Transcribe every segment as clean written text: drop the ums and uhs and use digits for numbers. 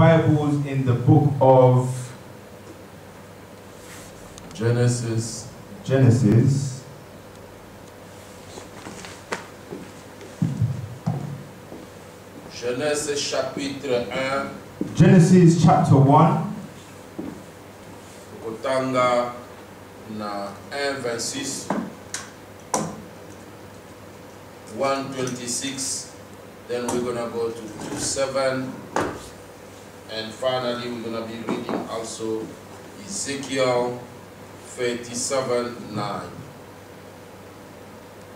Bibles in the book of Genesis. Genesis. Genèse chapitre 1. Genesis chapter 1. Kotanga na 1:26. 1:26. Then we're gonna go to 2:7. And finally we're gonna be reading also Ezekiel 37:9.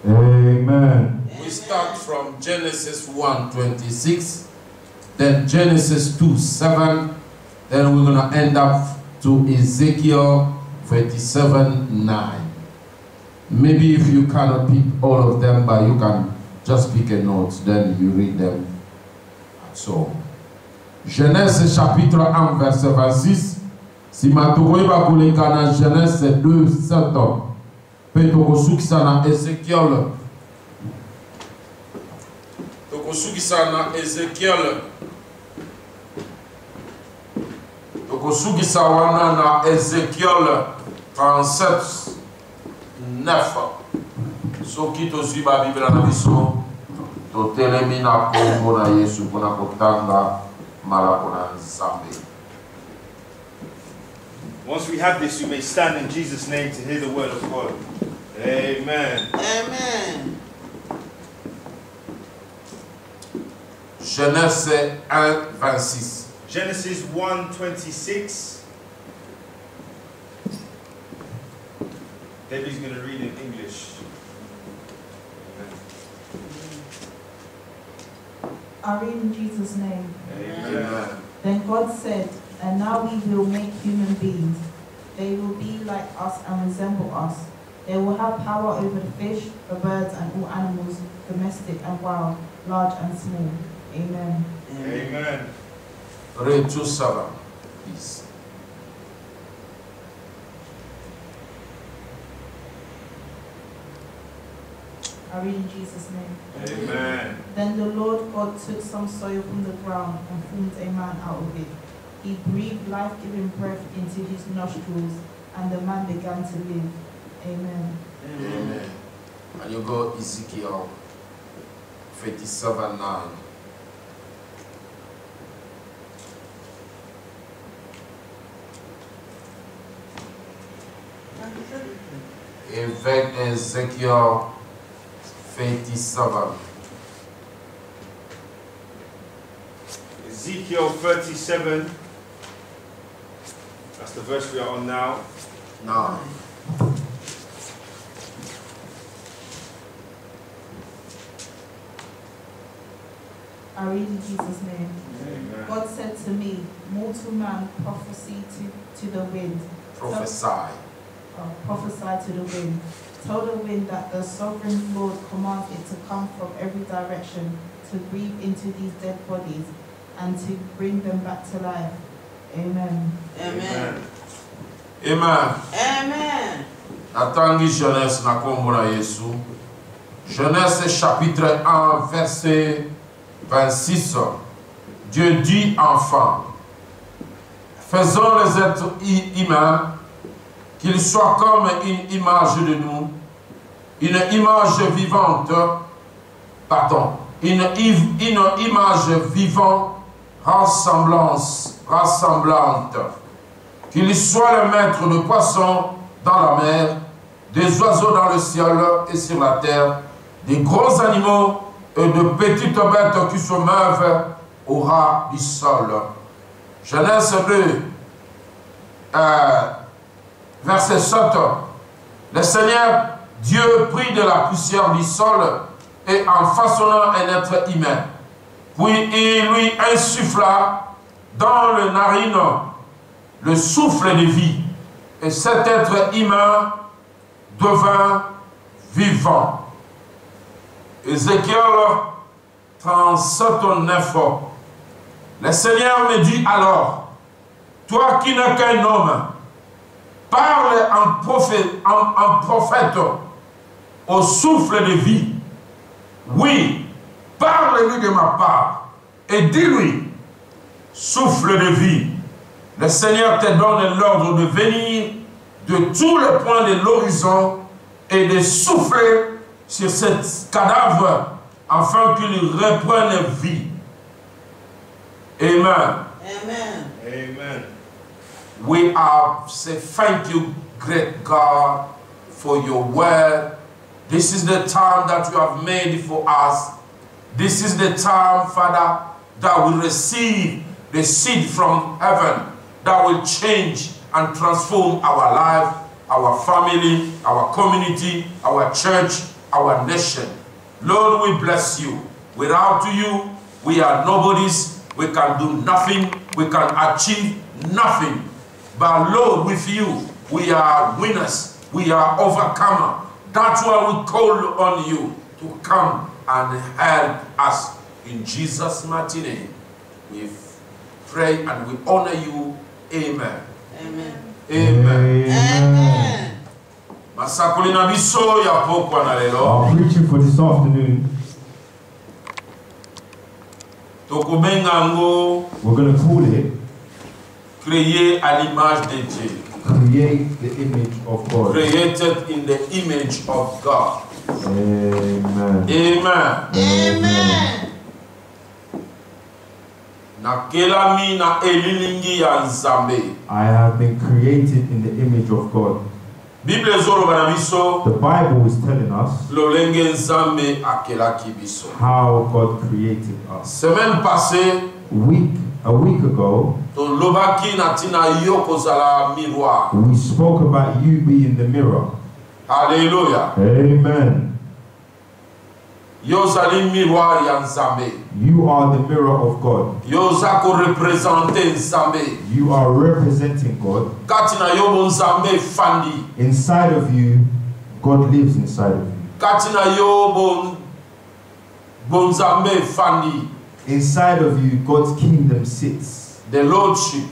Amen. We start from Genesis 1:26, then Genesis 2:7, then we're gonna end up to Ezekiel 37:9. Maybe if you cannot pick all of them, but you can just pick a note, then you read them. So, Genèse chapitre 1 verset 26. Si matoué va pour les canaux Genèse 2:7. Petoko sukisana Ezekiel. Toko sukisana Ezekiel. Toko sukisawana na Ezekiel 37:9. Soki to suit ba Bible na biso. To telemina kombo na Yesu kuna kotanga mala kuna nzambe. Once we have this, you may stand in Jesus' name to hear the word of God. Amen. Amen. Genèse 1:26. Genesis 1:26. Debbie's going to read in English. I read in Jesus' name. Amen. Then God said, and now we will make human beings. They will be like us and resemble us. They will have power over the fish, the birds, and all animals, domestic and wild, large and small. Amen. Amen. Read 2:7, please. I read in Jesus' name. Amen. Then the Lord God took some soil from the ground and formed a man out of it. He breathed life-giving breath into his nostrils, and the man began to live. Amen. Amen. And you go Ezekiel 37:9. Avec Ezekiel 37. Ezekiel 37. That's the verse we are on now. 9. I read in Jesus' name. Amen. God said to me, mortal man, prophesy to the wind. Prophesy. Prophesy to the wind. Tell the wind that the sovereign Lord commands it to come from every direction, to breathe into these dead bodies, and to bring them back to life. Amen. Amen. Amen. Amen. Natangi Genèse na kombo na Yesu. Genèse chapitre 1 verset 26. Dieu dit enfin, faisons les êtres humains qu'ils soient comme une image de nous, une image vivante, une image vivante rassemblante, qu'il soit le maître de poissons dans la mer, des oiseaux dans le ciel et sur la terre, des gros animaux et de petites bêtes qui se meuvent au ras du sol. Genèse 2, verset 7. Le Seigneur Dieu prit de la poussière du sol et en façonnant un être humain, puis il lui insuffla dans le narine le souffle de vie, et cet être humain devint vivant. Ézéchiel 37:9. Le Seigneur me dit alors, toi qui n'es qu'un homme, parle en prophète au souffle de vie. Oui, parle-lui de ma part et dis-lui, souffle de vie. Le Seigneur te donne l'ordre de venir de tous les points de l'horizon et de souffler sur cet cadavre afin qu'il reprenne vie. Amen. Amen. Amen. We say thank you, great God, for your word. This is the time that you have made for us. This is the time, Father, that we receive the seed from heaven that will change and transform our life, our family, our community, our church, our nation. Lord, we bless you. Without you, we are nobodies. We can do nothing. We can achieve nothing. But Lord, with you, we are winners. We are overcomers. That's why we call on you to come and help us. In Jesus' mighty name, we pray and we honor you. Amen. Amen. Amen. Amen. Masakulina biso ya pokwa na lelo. Our preaching for this afternoon, Tokubenga ngo we're going to call it créé à l'image de Dieu. Create the Image of God. Created in the image of God. Amen. Amen. Amen. Na kelami na elilingi ya Nzambe. I have been created in the image of God. Bible zoro bana biso The Bible is telling us lolenge Nzambe akelaki biso. how God created us. Semaine passée, A week ago, to lobaki na tina yo kozala miroir. we spoke about you being the mirror. Hallelujah. Amen. Yo zali miroir ya Nzambe. You are the mirror of God. Yo zako represente Nzambe. You are representing God. Kati na yo bo Nzambe fandi. Inside of you, God lives inside of you. Kati na yo bo Nzambe fandi. Inside of you, God's kingdom sits. The lordship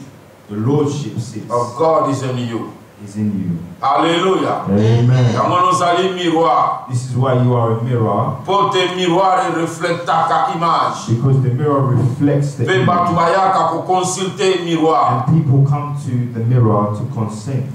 The lordship sits. of God is in you. Is in you. Hallelujah. Amen. Yangono zali miroir. This is why you are a mirror, Pote miroir reflectaka image. because the mirror reflects the Pe batu image. bayaka ko consulter miroir. And people come to the mirror to consent.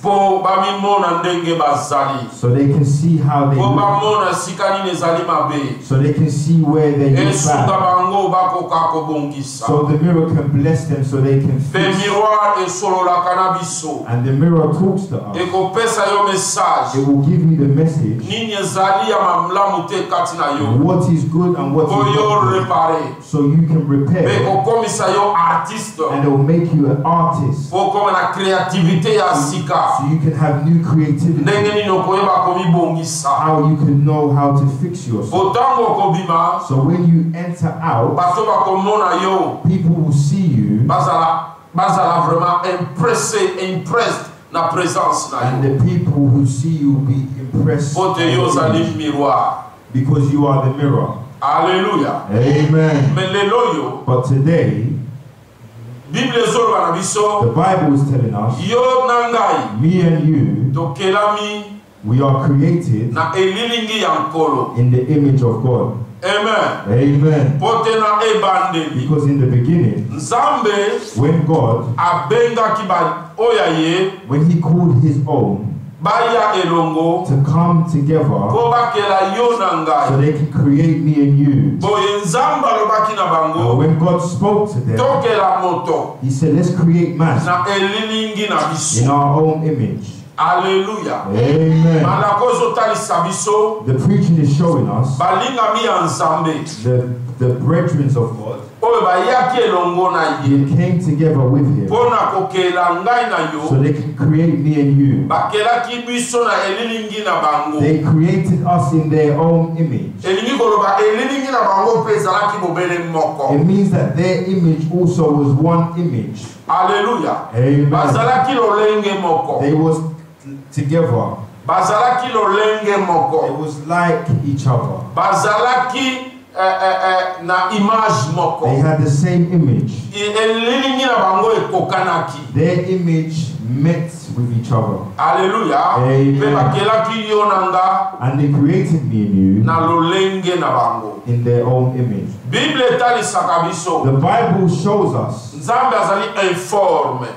Po bamimona ndenge bazali. So they can see how they Po look. bamona sikani nezali mabe. So they can see where they look Esuka bad. bango bako kako bongisa. So the mirror can bless them so they can Pe fix. miroir esolola kanabiso. And the mirror talks to us. Eko pesa yo message. It will give you the message, Nini ezali ya mamlamu te kati na yo. what is good and what Po is yo not good, repare. so you can repair. Eko komisa yo artiste. And it will make you an artist, Po kome na kreativite ya sika. so you can have new creativity. Ndenge nini okoyeba komibongisa. How you can know how to fix yourself. Otango kobima. So when you enter out, Bato bakomona yo. people will see you, Bazala vraiment impressed na présence na and yo. the people who see you will be impressed Pote by yo your zali image, miroir. because you are the mirror. Alléluia. Amen. Mais lelo yo, But today, Bible zolo na the biso, Bible is telling us, yo nangai, me and you, tokelami we are created na elilingi ya nkolo. in the image of God. Amen. Amen. Pote na ebandeli. Because in the beginning, Nzambe when God, abengaki ba oya ye, when He called His own baya elongo, to come together po bakela yo so nangai. they can create me and you. Boye nzamba lobaki na bango, When God spoke to them, tokela moto. He said, let's create man Na elilingi na in biso. our own image. Alléluia. Amen. Malakozo talisa biso, The preaching is showing us balinga mi ya Nzambe. the brethren of God, Oyo bayaki elongo na ye. they came together with Him Pona kokela ngai na so yo. they can create me and you. Bakelaki biso na elilingi na bango. They created us in their own image. Elingi koloba elilingi na bango pe ezalaki bobele moko. It means that their image also was one image. Alléluia. Amen. Bazalaki lolenge moko. They was together. Bazalaki lolenge It moko. was like each other. Bazalaki na image moko. They had the same image. Elilingi na bango ekokanaki. Their image met with each other. Alléluia. Amen. Pe bakelaki yo nanga And they created me and you na lolenge na bango. in their own image. Bible etalisaka biso. The Bible shows us Nzambe azali informe.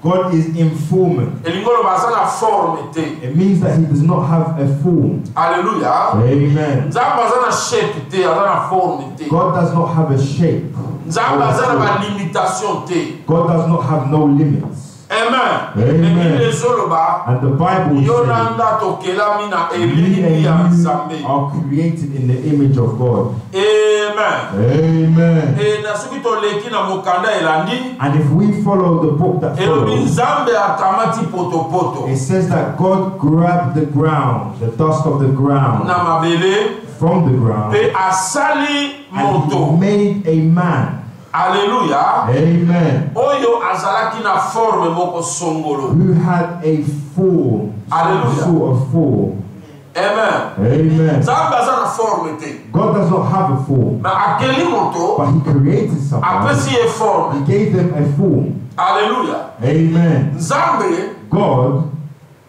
God is informant. Elingolo baza na forme te. It means that he does not have a form. Alléluia. Amen. Nzambe aza na shape te, aza na forme te. God does not have a shape. Nzambe aza na ba limitation te. God does not have no limits. Amen. Amen. And the Bible Yo says nanga tokelami na we elili ya and you Nzambe. are created in the image of God. Amen. Amen. Na soki toleki na mokanda elandi, And if we follow the book that elobi follows, Nzambe akamati potopoto it says that God grabbed the ground, the dust of the ground, na mabele from the ground, pe asali and he moto. made a man. Alléluia. Amen. Oyo azalaki na forme moko songolo. Who had a form, some Hallelujah. sort of form. Amen. Amen. Nzambe aza na forme te. God does not have a form, Na akeli moto, but he created someone. apesi ye forme. He gave them a form. Alléluia. Amen. Nzambe God,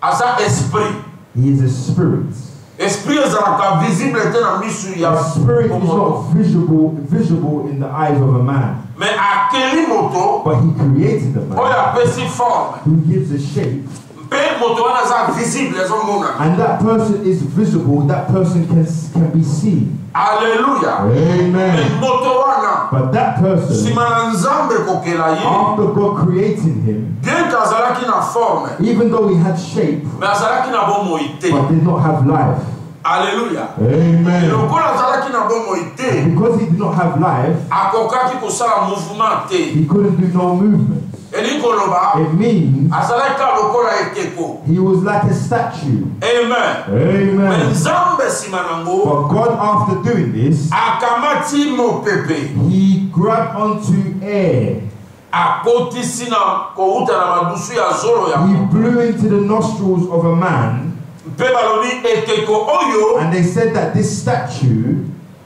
aza esprit. he is a spirit. Esprit ezalaka visible te na misu ya A spirit is moto. not visible in the eyes of a man, Mais akeli moto, but he created a man oyo apesi forme. who gives a shape, Mpe moto wana aza visible ezomona. and that person is visible. That person can be seen. Alléluia. Amen. Mais moto wana, But that person, sima na Nzambe kokela ye, after God created him, bien que azalaki na forme, even though he had shape, mais azalaki na bomoi te. but did not have life. Alléluia. Amen. Lokola azalaki na bomoi te, Because he did not have life, akokaki kosala mouvement te. he couldn't do no movement. Elingi koloba, It means azalaki ka lokola ekeko. he was like a statue. Amen. Amen. Mais Nzambe sima nango, But God, after doing this, akamati mopepe. he grabbed onto air. Akotisi na kouta na madusu ya zolo ya He moto. blew into the nostrils of a man, Mpe balobi ekeko oyo, and they said that this statue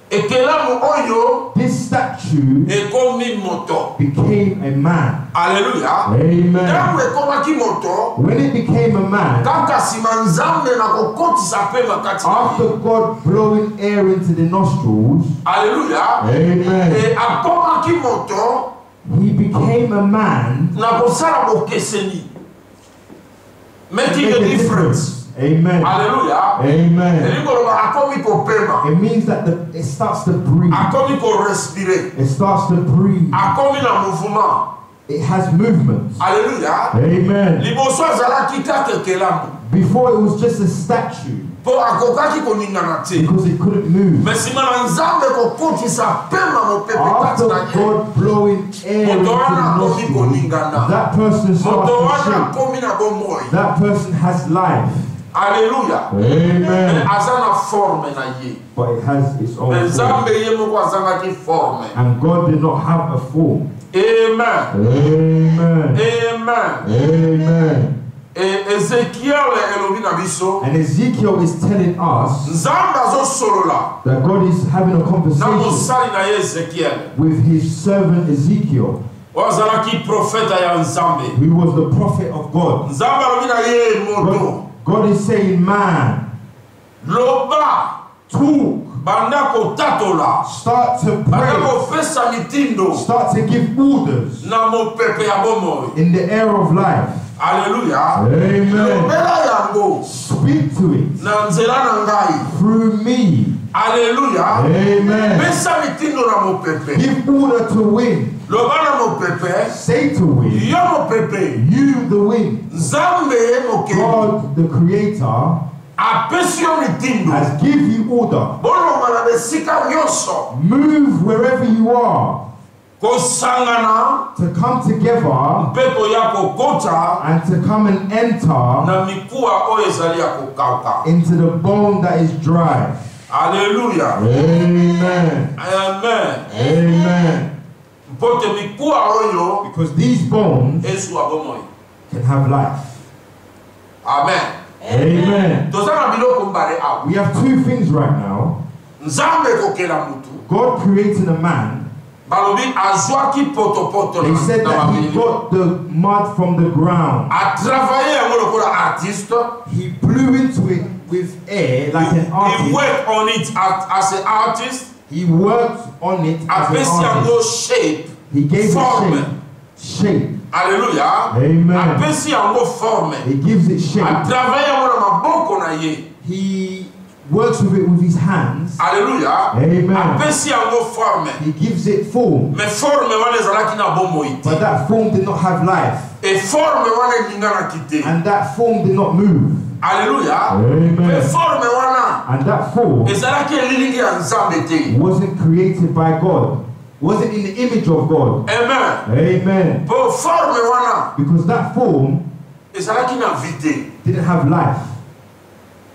ekelamu oyo, statue ekomi moto. became a man. Alléluia. Amen. Ntango ekomaki moto, When it became a man, kaka sima Nzambe na kokotisa pe makati na after ye. God blowing air into the nostrils, Alléluia. Amen, E akomaki moto he became a man. na kosala bokeseni. to Making make a difference. Amen. Alléluia. Amen. Elingi koloba akomi kopema. It means that it starts to breathe. Akomi korespire. It starts to breathe. Akomi na mouvement. It has movement. Alléluia. Amen. Liboso azalaki kaka ekelamu. Before it was just a statue Po akokaki koningana te. because it couldn't move. Mais sima na Nzambe kokotisa pema mopepe kati After na ye. God blowing air into the nostrils, that person starts Moto to wana shake. akomi na bomoi. That person has life. Alléluia. Amen. Aza na forme na ye. But it has its own Mais form. Nzambe ye moko azangaki forme. And God did not have a form. Amen. Amen. Amen. Amen. Ezekiel elobi na biso. And Ezekiel is telling us Nzambe azosolola that God is having a na conversation mosali na ye Ezekiel. with his servant Ezekiel, Oyo azalaki profeta ya Nzambe. who was the prophet of God. Nzambe alobi na ye moto. God is saying, man, Loba talk, banda kotatola. start to Banda pray, kopesa mitindo start to give orders na mopepe ya bomoi. in the air of life. Alléluia. Amen. Lobela yango Speak to it na nzela na ngai. through me. Alléluia. Amen. Pesa mitindo na mopepe. Give order to win. Loba na mopepe. Say to win. Yo mopepe. You, the wind. Nzambe moke. God, the creator, Apesi yo mitindo. has give you order. Bolonga na besika nyonso. Move wherever you are Kosangana. to come together Mpepo ya kokota. and to come and enter Na mikuwa oyo ezali ya kokauka. into the bone that is dry. Alléluia. Amen. Amen. Amen. Mpote mikuwa oyo Because these bones esu abomoi. can have life. Amen. Amen. Tozana biloko mbale awa. We have two things right now. Nzambe kokela mutu. God created a man. Balobi azwaki potopoto They said that he got the mud from the ground. A travaillé yango lokola artiste. He blew into it with air like an He artist. worked on it as an artist. He worked on it as an Apesi yango artist. shape. He gave Forme. it shape. Alléluia. Amen. Apesi yango forme. He gives it A shape. travaillé yango na maboko na ye. He works with it with his hands. Alléluia. Amen. Apesi yango forme. He gives it form. Mais forme wana ezalaki na bomoi te. But that form did not have life. Et forme wana elinga na kite. And that form did not move. Alléluia. Amen. Mais forme wana And that form ezalaki elilingi ya Nzambe te. wasn't created by God. Wasn't in the image of God. Amen. Amen. Po forme wana Because that form ezalaki na vide. didn't have life.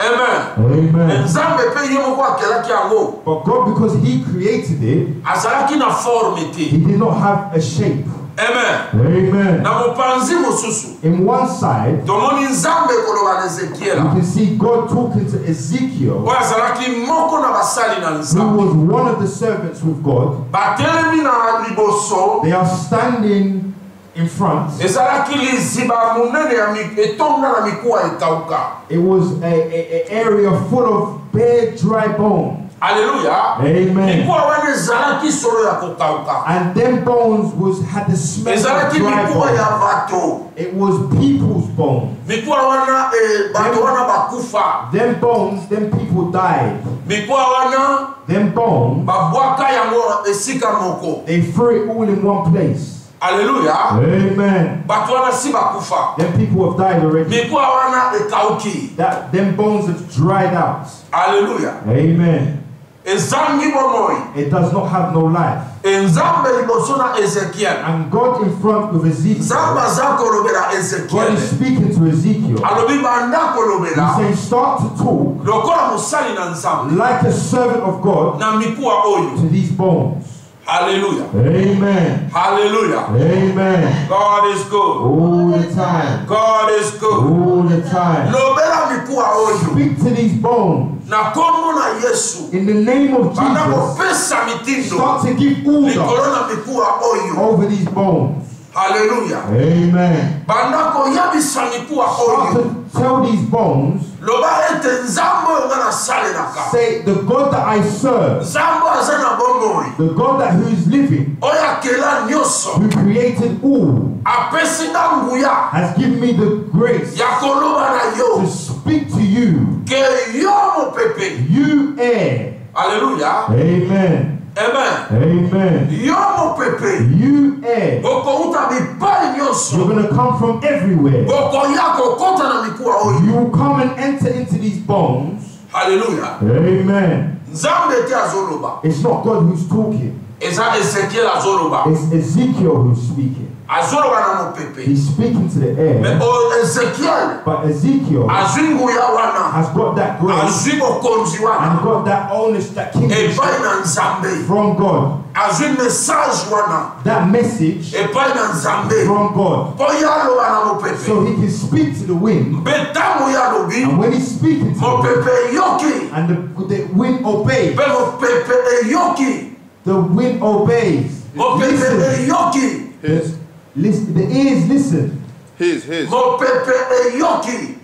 Amen. Amen. Nzambe pe ye moko akelaki yango. But God, because He created it, Azalaki na forme He te. did not have a shape. Amen. Amen. Na mopanzi mosusu In one side, tomoni Nzambe koloba na you Ezekiela can see God talking to Ezekiel, oyo azalaki moko na basali na who Nzambe. was one of the servants with God. Batelemi na liboso They are standing in front. ezalaki liziba monene ya etonga na mikuwa ekauka. It was a area full of bare, dry bones. Alléluia. Amen. Mikuwa wana ezalaki solo ya kokauka. And them bones had the smell of Ezalaki dry mikuwa ya bones. bato. It was people's bones. Mikuwa wana bato wana bakufa. Them bones, them people died. Mikuwa wana Them bones, babwaka yango esika moko. they threw it all in one place. Alléluia. Amen. Bato wana si bakufa. Them people have died already. Mikuwa wana ekauki. Them bones have dried out. Alléluia. Amen. Ezangi bomoi. It does not have no life. Nzambe liboso na Ezekiel. And God in front of Ezekiel, Nzambe aza kolobela God Ezekiel. is speaking to Ezekiel. Alobi banda He's kolobela. saying, start to talk Lokola musali na Nzambe. like a servant of God Na mikuwa oyo. to these bones. Hallelujah. Amen. Hallelujah. Amen. God is good. All the time. God is good. All the time. Lobela mikuwa oyo. Speak to these bones. Na kombo na Yesu. In the name of Banda Jesus, kopesa mitindo. start to give order Likolo na mikuwa oyo. over these bones. Hallelujah. Amen. Banda koyabisa mikuwa Start oyo. to tell these bones, Loba ete Nzambe oyo nga nasalelaka. say, the God that I serve, Nzambe aza na bomoi. the God that who is living, Oyo akela nyonso. who created all, Apesi nga nguya. has given me the grace Ya koloba na to yo. speak to you, Ke yo mopepe. you air. Alléluia. Amen. Amen. Amen. Yo mopepe. You air. Okouta bipai You're nyonso. going to come from everywhere. Okoya kokota na mikuwa oyo. You will come and enter into these bones. Hallelujah. Amen. Nzambe te azoloba. It's not God who's talking. Eza Ezekiel azoloba. It's Ezekiel who's speaking. Azoloba na mopepe. He's speaking to the Mais air. Ezekiel But Ezekiel azwi nguya wana. has got that grace Azwi bokonzi and wana. got that ownership, that kingship Epai na Nzambe. from God. Azwi message wana. That message Epai na Nzambe. from God. Po yaloba na mopepe. So he can speak to the wind. Betango yalobi. And when he's speaking to the wind, Mopepe yoki. and the wind obeys, Pe mopepe yoki. the wind obeys. Mopepe Listen. yoki. Listen. The ears listen. His. Mopepe yoki.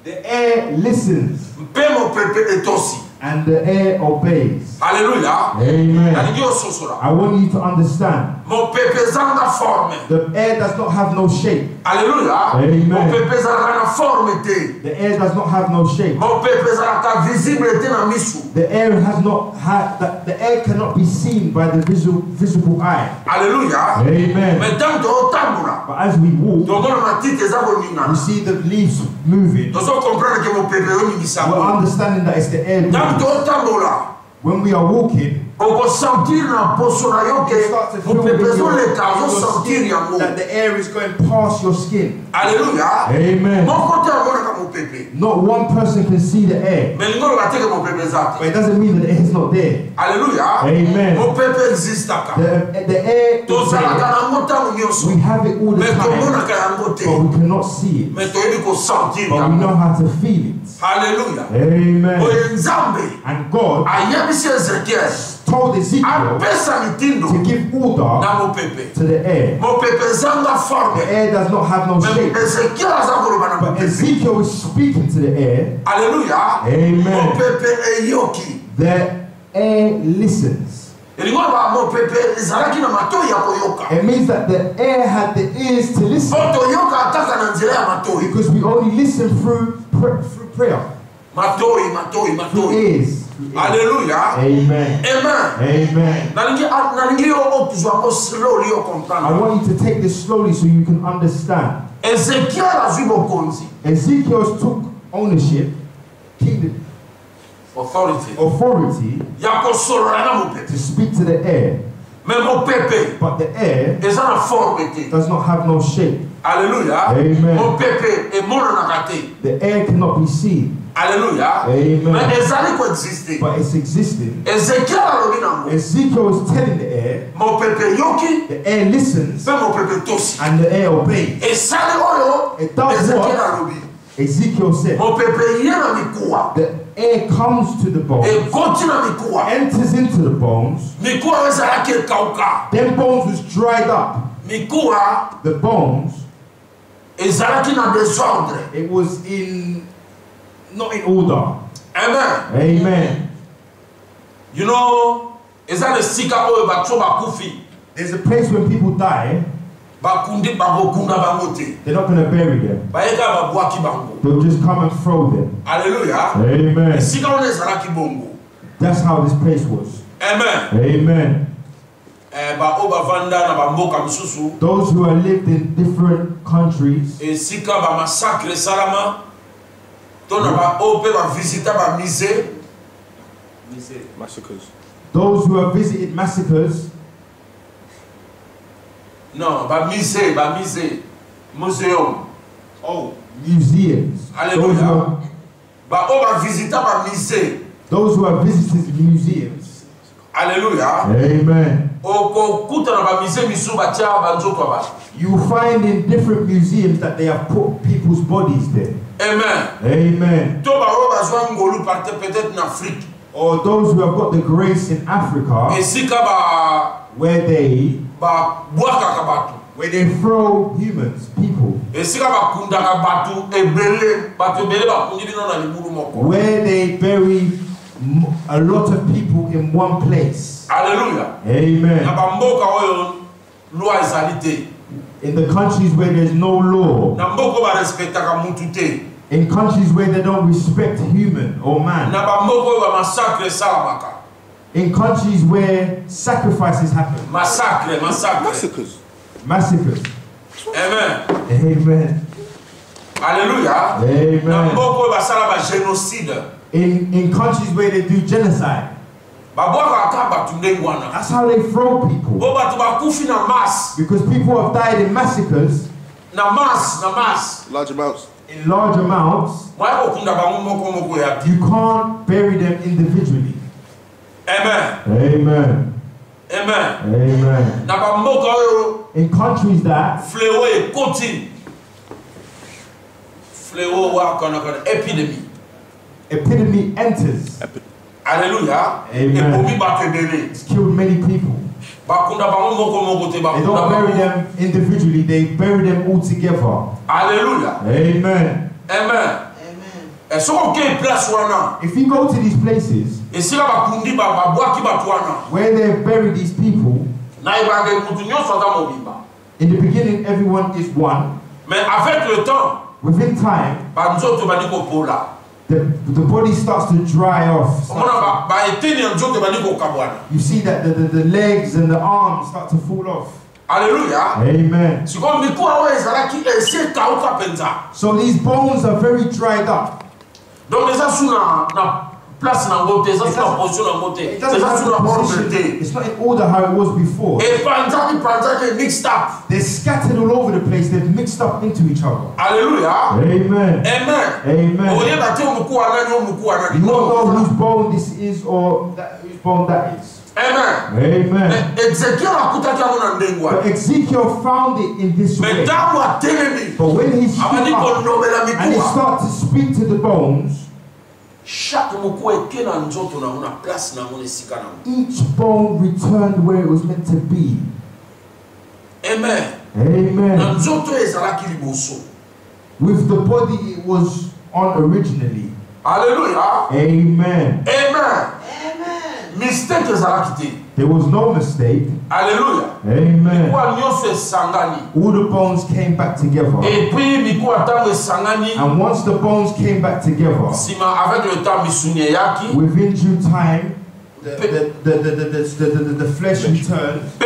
The air listens. Pe mopepe etosi. And the air obeys. Hallelujah. Amen. Naligi ososora. I want you to understand. Mopepe zanga forme. The air does not have no shape. Hallelujah. Amen. Mopepe zanga na forme te. The air does not have no shape. Mopepe zanga visible te na misu. The air has not had the air cannot be seen by the visible eye. Hallelujah. Amen. Mais tant que otambula. But as we walk, Tomona matite eza we koningana. see the leaves moving. Tozo comprendre que mopepe yo We're ningisako. understanding that it's the air. Tant que moving. otambula. When we are walking, Okosentir na poso na yo you ke start to feel mopepe with your zoleka ozosentir skin yango. that the air is going past your skin. Hallelujah. Amen. Moko te amonaka mopepe. Not one person can see the air, Mais lingolo bateke mopepe but zate. it doesn't mean that the air is not there. Hallelujah. Amen. Mopepe existaka. The air is Tozalaka there. nango ntango nyonso. We have it all the Mais time, tomonaka yango but te. we cannot see it. Mais toyebi kosentir But we know yango. how to feel it. Hallelujah. Amen. Oye Nzambe And God ayebisi Ezekiel told Ezekiel apesa mitindo to give order na mopepe. to the air. Mopepe zanga The forme. air does not have no shape. Ezekiel azakoloba na But mopepe. Ezekiel was speaking to the air. Hallelujah. Amen. Mopepe eyoki. The air listens. Elingo ba mopepe ezalaki na matoi ya koyoka. It means that the air had the ears to listen. Foto yoka ataka na nzela ya matoi. Because we only listen through prayer. Matoi. Through ears. Hallelujah. Amen. Amen. Amen. Nalingi yo otuzwa ko slowly yo I comprendre. want you to take this slowly so you can understand. Ezekiel azwi bokonzi. Ezekiel took ownership, kingdom, authority Ya kosolola na mopepe. to speak to the air. Mais mopepe But the air eza na forme te. does not have no shape. Alléluia. Amen. Mopepe emonanaka te. The air cannot be seen. Alléluia. Amen. Mais ezali koexiste. But it's existing. Ezekiel alobi nango. Ezekiel was telling the air, Mopepe yoki. the air listens Pe mopepe tosi. and the air obeys. Esali oyo. It does Ezekiel what alobi. Ezekiel said. Mopepe ye na mikuwa. The air comes to the bones, Ekoti na mikuwa. enters into the bones. Mikuwa ezalaki ekauka. Them bones was dried up. Mikuwa The bones, ezalaki na désordre. it was not in order. Amen. Amen. You know, ezali sika oyo bato bakufi. There's a place when people die, Bakundi babokunda bango te. they're not going to bury them. Bayeka babwaki bango. They'll just come and throw them. Hallelujah. Amen. Sika wana ezalaki bongo. That's how this place was. Amen. Amen. Ba o bavanda na bamboka misusu. Those who have lived in different countries, Sika ba massacre salama. Tona ba o pe ba visita ba musée. Massacres. those who have visited massacres, Non, ba musée. Museum. Oh. museums, Hallelujah. Ba o ba visita ba musée. those who have visited museums. Alléluia. Amen. Oko kuta na ba musée misu ba tia ba nzoto ba. You find in different museums that they have put people's bodies there. Amen. Amen. To ba o ba zwa ngolu parte peut-être en Afrique. Or those who have got the grace in Africa, Esika ba where they bwaka ka batu. throw humans, people, Esika ba kunda ka batu ebele bakundi bino na liburu moko. where they bury a lot of people in one place. Hallelujah. Na Amen. ba mboka oyo loi ezali te. In the countries where there's no law, Na mboko ba respectaka mutu te. in countries where they don't respect human or man, Na ba mboko oyo ba massacre salamaka. in countries where sacrifices happen, Massacre. Massacres. massacres. Amen. Amen. Alléluia. Na Amen. mboko oyo basala ba génocide. In countries where they do genocide, Babwaka aka batu ndenge wana. that's how they throw people. Bo batu bakufi na masse. Because people have died in massacres Na masse. Large amounts. in large amounts. Mwaya kokunda bango moko ya. You can't bury them individually. Amen. Amen. Amen. Amen. Na ba mboka oyo In countries that fléau ekoti. Fléau wa kana épidémie. epidemic enters, Alléluia. Amen. Ebomi batu ebele. it's killed many people. Bakunda bango moko te They bakunda don't bury bango. them individually, they bury them all together. Alléluia. Amen. Amen. Amen. Soko ke place wana. If you go to these places Esika bakundi babwaki batu wana. where they bury these people, Na ibage mutu nyonso aza mobimba. in the beginning everyone is one. Mais avec le temps, Within time, banzoto bandi kopola. the body starts to dry off. Omona ba eteni ya nzoto bandi kokabwana. You see that the legs and the arms start to fall off. Alléluia. Amen. Siko mikuwa oyo ezalaki esi kauka penza. So these bones are very dried up. Donc eza suna na place na ngote, eza suna position na ngote. It doesn't Eza have the suna ordre position. te. It's not in order how it was before. Et panzaki mixed up. They're scattered all over the place. They've mixed up into each other. Alléluia. Amen. Amen. Amen. Oye bati omukuwa nani omukuwa nani. You don't know whose bone this is or whose bone that is. Amen. Amen. Ezekiel akutaki yango na ndengwa. But Ezekiel found it in this way. Mais ntango atelemi, But when he stood abandi up kolobela and he mikuwa. started to speak to the bones, chaque moko eke na nzoto na una place na mon esika na. Each bone returned where it was meant to be. Amen. Amen. Na nzoto ezalaki liboso. With the body it was on originally. Hallelujah. Amen. Amen. Amen. Mistake ezalaki te. There was no mistake. Alléluia. Amen. Mikwa nyonso esangani. All the bones came back together. Et puis mikwa tango esangani. And once the bones came back together, Sima avec le temps misuni yaki. within due time, the flesh returned. Pe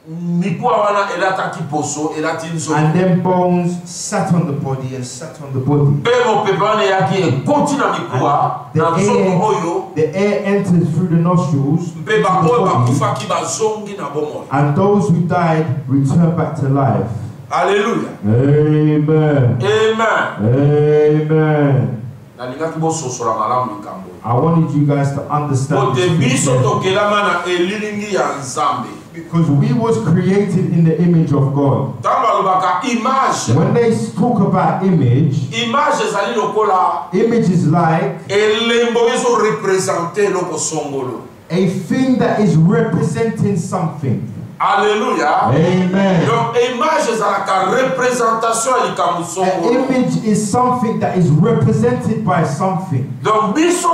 mikwa wana elataki poso elati nzoto. And then bones sat on the body and sat on the body. Pe mo pepane yaki ekoti na mikwa na nzoto oyo. The air entered through the nostrils Pe into ba the oyo body, bakufaki bazongi na bomoi. and those who died returned back to life. Alléluia. Amen. Amen. Amen. Nalingaki bososola malamu likambo. I wanted you guys to understand Ote this biso carefully, tokelama na elilingi ya Nzambe. because we was created in the image of God. Tango alobaka image. When they talk about image, Image ezali lokola image is like elembo ezo representer loko songolo. a thing that is representing something. Alléluia. Amen. Donc image ezalaka représentation ya likambo An songolo. image is something that is represented by something. Donc biso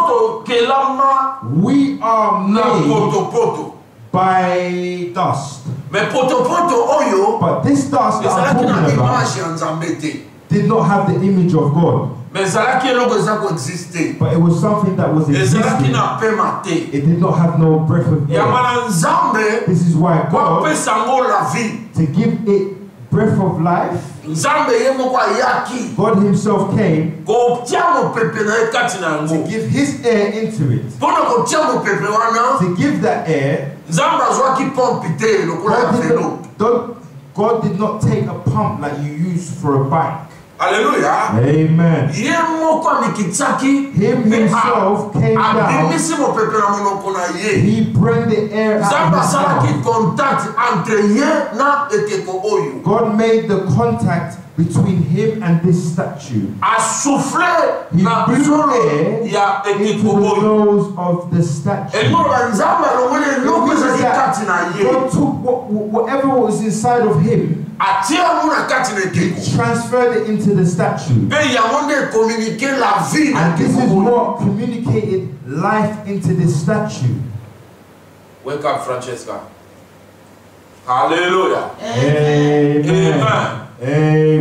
tokelama We are na made potopoto. by dust. Mais potopoto oyo But this dust that I'm ezalaki na talking about image ya Nzambe te. did not have the image of God. Mais ezalaki eloko eza koexiste. But it was something that was Ezalaki existing. na pema te. It did not have no breath of air. Yamana Nzambe This is why God, kopesa ngo la vie. to give it breath of life, Nzambe ye moko ayaki God himself came kotia mopepe na ye kati na to yango. give his air into it. Mpona kotia mopepe wana To give that air, Nzambe azwaki pompe te lokola ya velo. God did not take a pump like you use for a bike. Alléluia. Amen. Ye moko amikitsaki Him himself came down. abimisi mopepe na monoko na ye. He bring the air out Nzambe of his asalaki mouth. contact entre ye na ekeko oyo. God made the contact between him and this statue. Asouffle He na blew zolo air ya into ekeko the oyo. nose of the statue. Eloko ya Nzambe alongoli eloko It means ezali that kati na ye. God took whatever was inside of him, Atia yango na kati na ekeko. transferred it into the statue. Pe yango nde communiquer la vie na And this is ekeko oyo. what communicated life into this statue. Wake up, Francesca. Hallelujah. Amen.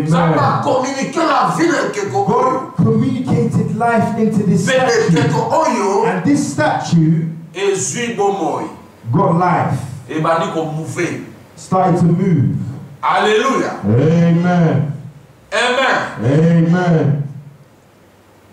Nzambe Amen. communiquer la vie na ekeko oyo. God communicated life into this Pe statue. ekeko oyo And this statue ezwi bomoi. got life, Ebandi komouve. started to move. Alléluia. Amen. Amen. Amen.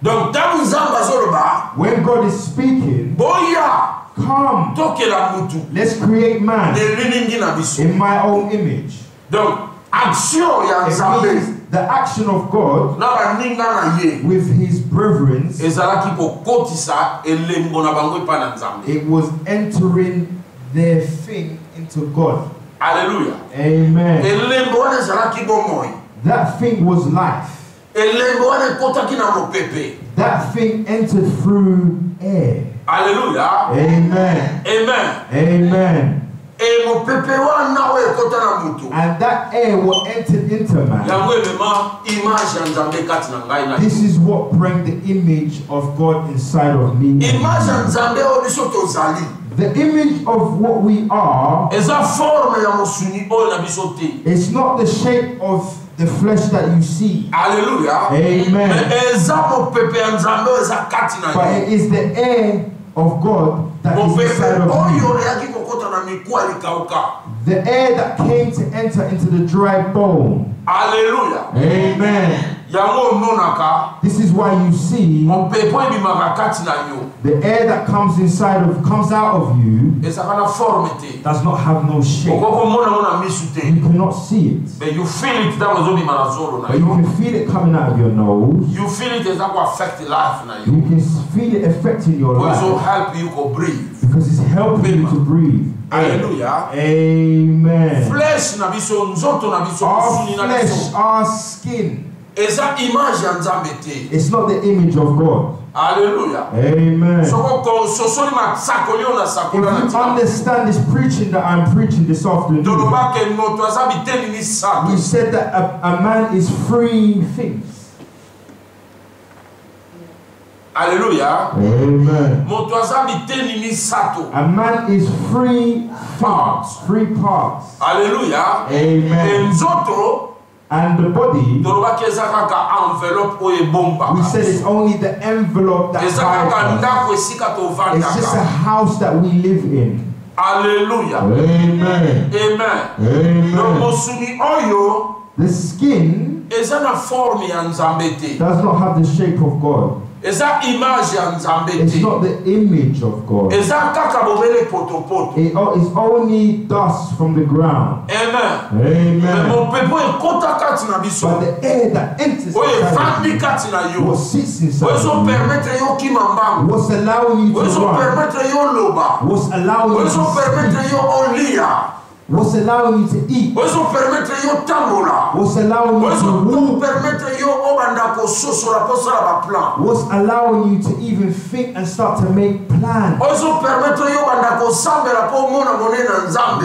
Donc ntango Nzambe azoloba When God is speaking, boya come, tokela mutu let's create man elilingi na biso. in my own image. Donc action ya It Nzambe means the action of God na baninga na ye with his brethren, ezalaki kokotisa elembo na bango epai na Nzambe. it was entering their thing into God. Alléluia. Amen. Elembo wana ezalaki bomoi. That thing was life. Elembo wana ekotaki na mopepe. That thing entered through air. Alléluia. Amen. Amen. Amen. E mopepe wana oyo ekota na mutu. And that air will enter into man. Yango emema image ya Nzambe kati na ngai na This is what bring the image of God inside of me. image ya Nzambe oyo biso tozali. The image of what we are, Eza forme ya mosuni oyo na biso te. it's not the shape of the flesh that you see. Alléluia. Amen. Eza mopepe ya Nzambe oyo eza kati na But yo. it is the air of God that is Mopepe inside of oyo you. eyaki kokota na mikuwa likauka. The air that came to enter into the dry bone. Alléluia. Amen. Yango omonaka This is why you see mopepe oyo ebimaka kati na yo. the air that comes out of you Ezalaka na forme te. does not have no shape. Okokomona ngo na misu te. You cannot see it. But you feel it ntango ezobima na zolo na But you yo. can feel it coming out of your nose. You feel it eza koaffect life na You yo. can feel it affecting your Also life help you to breathe. because it's helping you to breathe. Alléluia. Amen. Flesh na biso, nzoto na biso, Our musuni na flesh, biso. our skin, Eza image ya Nzambe te. it's not the image of God. Alléluia. Amen. If If you understand this preaching that I'm preaching this afternoon, we said that a man is free things. Alléluia. Amen. A man is free parts. Free parts. Alléluia. Amen. And the body, we said it's only the envelope that hides us. It's just a house that we live in. Alléluia. Amen. Amen. Amen. The skin does not have the shape of God. It's not the image of God. It's only dust from the ground. Amen. Amen. But the air that enters inside you, what sits inside you, what's allowing you to run, what's allowing you to speak, what's allowing you to eat, what's allowing you to walk, what's allowing you to even think and start to make plans,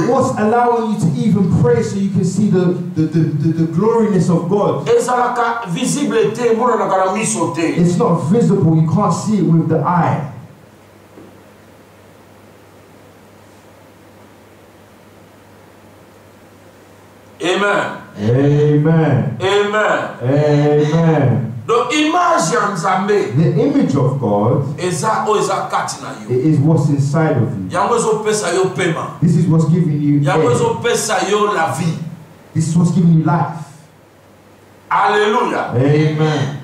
what's allowing you to even pray so you can see the gloriness of God. It's not visible, you can't see it with the eye. Amen. Amen. Amen. Amen. The image of God is what's inside of you. This is what's giving you air. This is what's giving you life. Alléluia. Amen.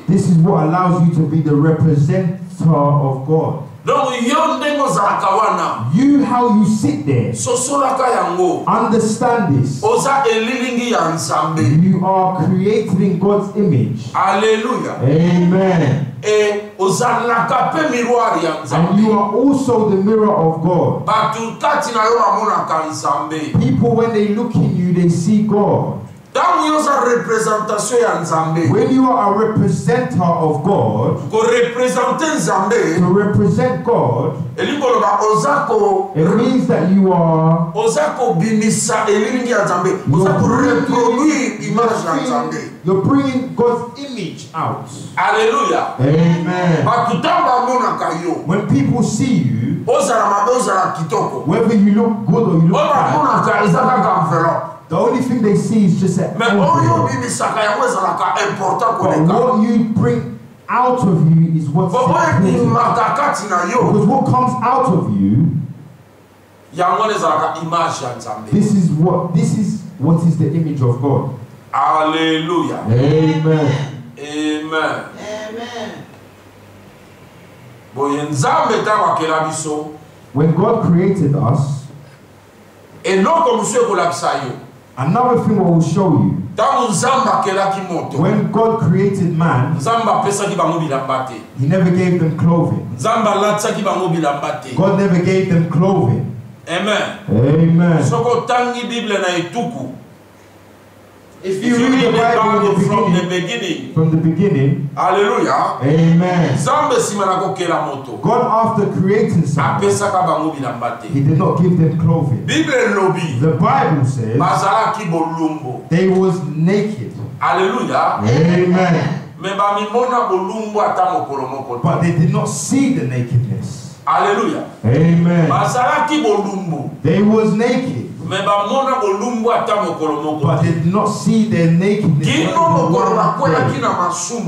This is what allows you to be the representative of God. You, how you sit there, understand this. You are created in God's image. Hallelujah. Amen. And you are also the mirror of God. People, when they look in you, they see God. When you are a representative of God, to represent God, it means that you are you're bringing God's image out. Hallelujah. Amen. When people see you, whether you look good or you look bad, the only thing they see is just an envelope. But what you bring out of you is what's important. Because what comes out of you, this is what is the image of God. Hallelujah. Amen. Amen. Amen. When God created us, another thing I will show you. When God created man, He never gave them clothing. God never gave them clothing. Amen. Amen. If you read the Bible from the beginning, hallelujah. Amen. God, after creating something, He did not give them clothing. The Bible says they was naked. Hallelujah. Amen. But they did not see the nakedness. Hallelujah. Amen. They was naked. But they did not see their nakedness.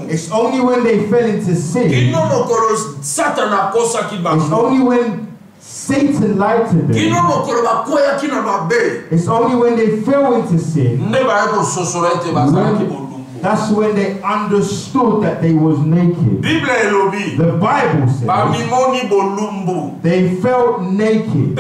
It's only when they fell into sin. It's only when Satan lied to them. It's only when they fell into sin. That's when they understood that they was naked. The Bible says they felt naked.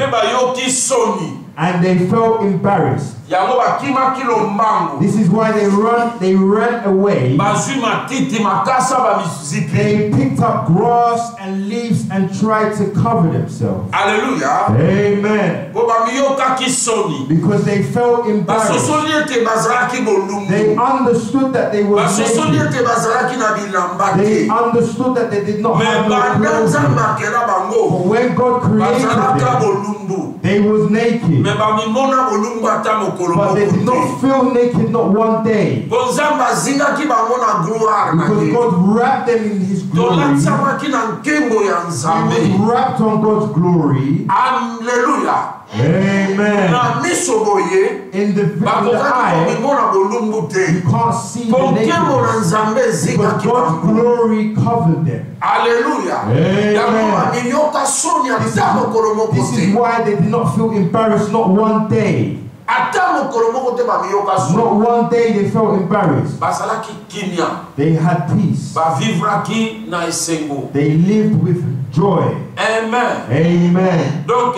And they felt embarrassed. yango bakimaki lombangu This is why they ran away. bazwi matiti makasa bamizipi. They picked up grass and leaves and tried to cover themselves. Alleluia. Amen. Po bamiyokaki soni Because they felt embarrassed. basosoli ete bazalaki bolumbu They understood that they were basosoli naked. ete bazalaki na bilamba They te understood that they did not me have no banda clothes. nzambe akela But bango when God created bazalaka them, bolumbu they was naked. me bamimona bolumbu ata mokolo But they did moko not feel naked not one day. te po nzambe azingaki bango na gloire na Because ye God wrapped them in His glory. tolatsamaki na nkembo ya He nzambe. was wrapped on God's glory. Alleluia. Amen. Na miso boye In the bakozaki eye, komimona bolumbu te you can't see po the nkembo na nakedness. nzambe Because ezingaki God's bango. glory covered them. Alleluia. Amen. yango bamiyoka soni ata mokolo moko This is te why they did not feel embarrassed not one day. ata mokolo moko te bamiyoka Not soni one day they felt embarrassed. bazalaki kimia They had peace. bavivraki na esengo. They lived with joy. Amen. Amen. Donc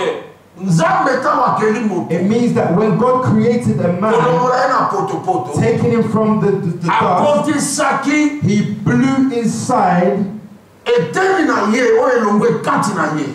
nzambe ntango akeli moto It means that when God created a man, kolongola ye na potopoto taking him from the dust, akotisaki He blew inside eteni na ye oyo elongwe kati na ye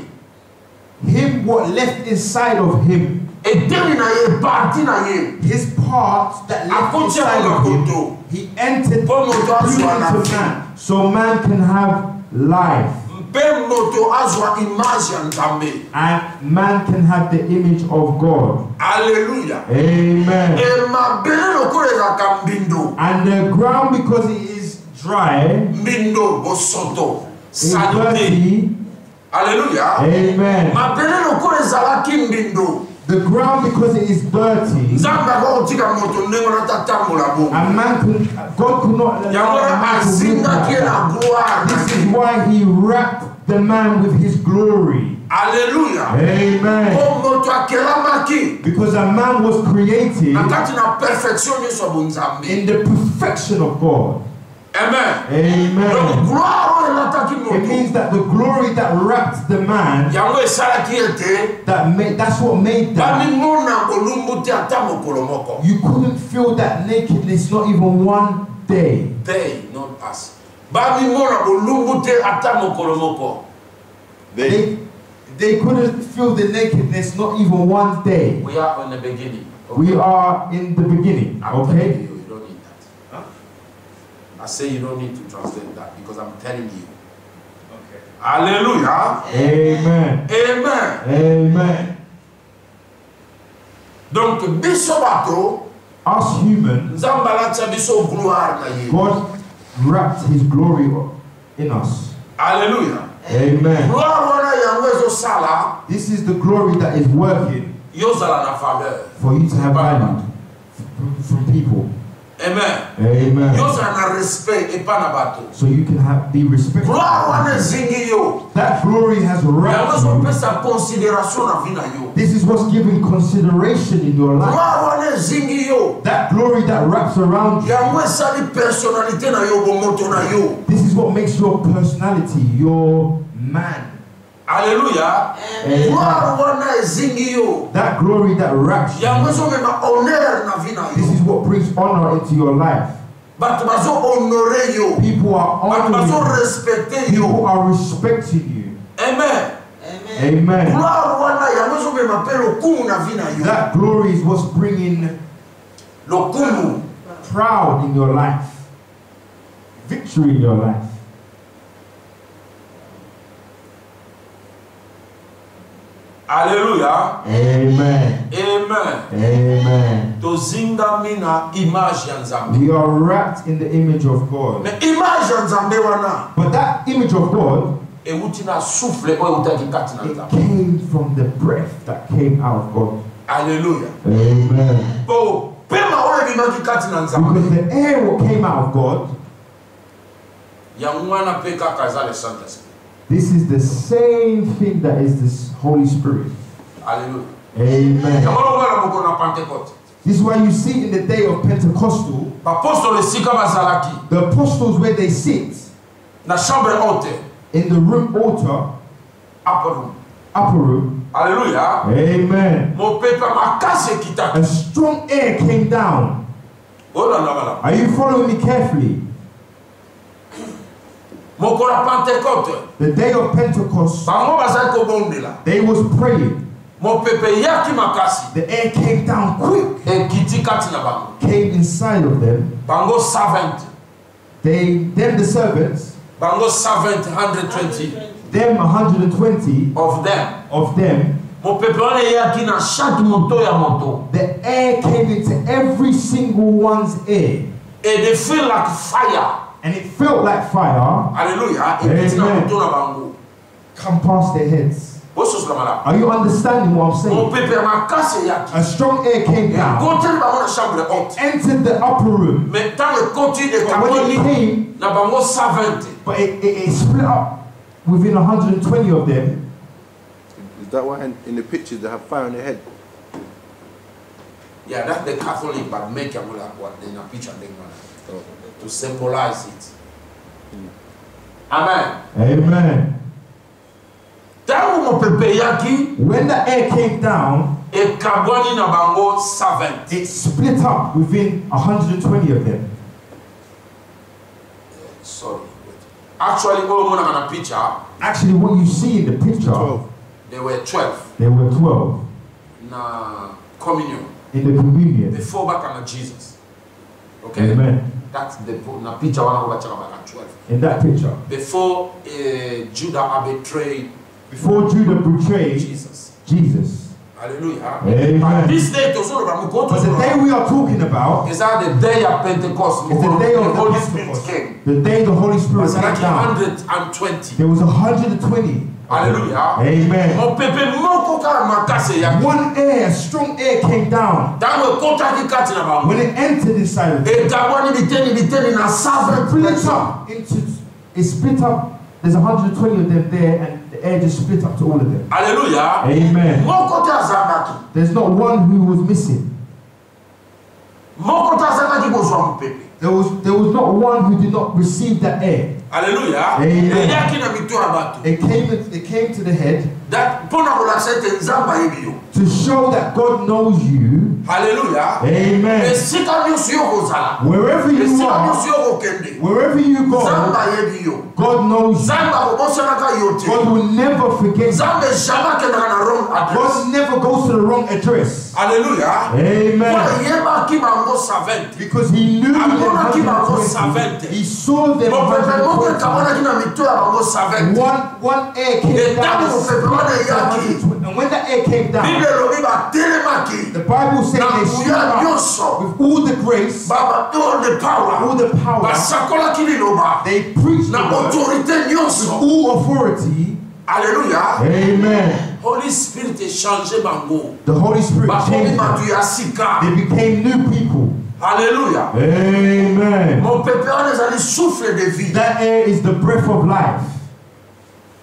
him what left inside of him. eteni na ye parti na ye His part that left Akotia inside of him, koto. He entered Po moto blew azwa na into vie. man. So man can have life. mpe moto azwa image ya nzambe. And man can have the image of God. Alleluia. Amen. Mabele lokola ezalaka mbindo And the ground, because it is dry, mbindo bosoto is salite. dirty. Alleluia. Amen. Mabele lokola ezalaki mbindo The ground, because it is dirty, nzambe akokotika moto ndenge wana tatambola bongo. and man could, God could not allow yango a wana man to live azingaki ye like na that. gloire na This is ye. why He wrapped the man with His glory. Alleluia. Amen. Po moto akelamaki Because a man was created na kati na perfection nyonso ya bonzambe. in the perfection of God. Amen. Amen. Donc gloire oyo elataki It moto means that the glory that wrapped the man, yango esalaki ete that's what made that. bamimona bolumbu te ata mokolo moko. You couldn't feel that nakedness not even one day. Day not pass. Bamimona bolumbu te ata mokolo moko. They couldn't feel the nakedness not even one day. We are in the beginning. We are in the beginning, I'm telling okay? you, you don't need that. Huh? I say you don't need to translate that because I'm telling you. Okay. Hallelujah. Amen. Amen. Amen. Donc biso bato Us humans, nzambe alatia biso gloire na ye. God wrapped His glory in us. Hallelujah. Amen. Gloire wana yango ezosala This is the glory that is working yozala na valeur. for you to have value from people. Amen. Amen. Yozala na respect epa na bato. So you can be respected. Gloire wana ezingi yo. That glory has Yango wrapped you. ezopesa considération na vie na yo. This is what's giving consideration in your life. Gloire wana ezingi yo. That glory that wraps around you. Yango esali personnalité na yo bomoto na yo. This is what makes your personality, your man. Alléluia. Gloire wana ezingi yo. That glory that wraps Yango you. ezomema honneur na vie na This yo. is what brings honor into your life. Bato bazo honorer yo. People are Bato bazo honoring you. respecter People yo. are respecting you. Amen. Amen. Gloire wana yango ezomema mpe lokumu na vie na yo. That glory is what's bringing Lokumu. proud in your life, victory in your life. Alléluia. Amen. Amen. Amen. Tozingami na image ya Nzambe. We are wrapped in the image of God. Mais image ya Nzambe wana But that image of God, ewuti na souffle oyo ewutaki kati na it Nzambe. came from the breath that came out of God. Alléluia. Amen. Po pema oyo ebimaki kati na Nzambe. Because the air what came out of God, Yango wana mpe kaka eza le Saint-Esprit. this is the same thing that is this Holy Spirit. Alléluia. Amen. Yango longola na mokolo na Pentecôte. This is why you see in the day of Pentecostal, Bapostole esika bazalaki the apostles where they sit na chambre haute in the room altar, upper room. upper room, Alléluia. Amen. Mon peuple m'a cassé qui t'a. A strong air came down. Oh là là là. Are you following me carefully? Mon corps à Pentecôte. The day of Pentecost, Bango bazai ko bonde là. they was praying. Mon peuple ya qui m'a cassé. The air came down quick, Et qui dit kati na bango. came inside of them. Bango 70. Then the servants, Bango 70, 120 them 120 of them. Mon peuple on est ya qui na chaque moto ya moto. the air came into every single one's ear. Et they feel like fire. And it felt like fire Alléluia. Et qui na moto na bango. come past their heads. Are you understanding what I'm saying? Mon peuple m'a cassé ya qui. A strong air came down, Continue bango na chambre haute. entered the upper room, Mais tant le continue de but when it Kaboni came, na bango 120. but it split up within 120 of them. Is that why in the pictures they have fire on their head? Yeah, that's the Catholic, but make a what in a picture to symbolize it. Amen. Amen. Tango mo pepe yaki When the air came down, e kaboni na bango 70. it split up within 120 of them. Sorry. Actually, all mona na picture, Actually, what you see in the picture, 12. there were 12 there were 12 na communion in the communion. before back on Jesus. Okay. Amen. That's the na picture one over 12. In that picture, Before Judah betrayed before Judah betrayed Jesus. Jesus. Hallelujah. Amen. But this day to sort of But the day we are talking about is that the day of Pentecost. is the day of the the Holy Pentecost. Spirit came. The day the Holy Spirit It's like came down. 120. There was 120. Hallelujah. Amen. Mon pepe moko ka makase ya. One air, strong air came down. Tango kota ki kati na bango. When it entered inside of them, E kaboni biteni na save split up into, it split up. There's 120 of them there, and the air just split up to all of them. Hallelujah. Amen. Moko ta zabaki. There's not one who was missing. Moko ta zabaki bozwa mo pepe. There was not one who did not receive that air. Hallelujah. Amen. E yaki na mitu abatu. It came to the head That pona kola sete nzamba yebiyo. to show that God knows you. Hallelujah. Amen. Esika nyoso yo kozala. Wherever you Esika are, nyoso yo kokende. wherever you go, Nzamba yebiyo. God knows you. Nzamba kobosanaka yote. God will never forget you. Nzambe jamais kendaka na wrong address. God never goes to the wrong address. Hallelujah. Amen. Yebaki bango 70. Because he knew them Amona ki bango 120. 70. He saw them Mon pepe moko 120. kabona kina mito ya bango 70. One air came Et down. tango mo pepe wana yaki. And when that air came down, Bible lobi ba telemaki. the Bible said Na they stood kuya up nyoso. with all the grace, Baba all the power. all the power. Basakola kili loba. They preached the Na word autorité with nyoso. all authority. Alléluia. Amen. Holy Spirit est changé bango. The Holy Spirit Bakomi changed batu them. ya sika. They became new people. Alléluia. Amen. Mon pepe wana ezali souffle de vie. That air is the breath of life.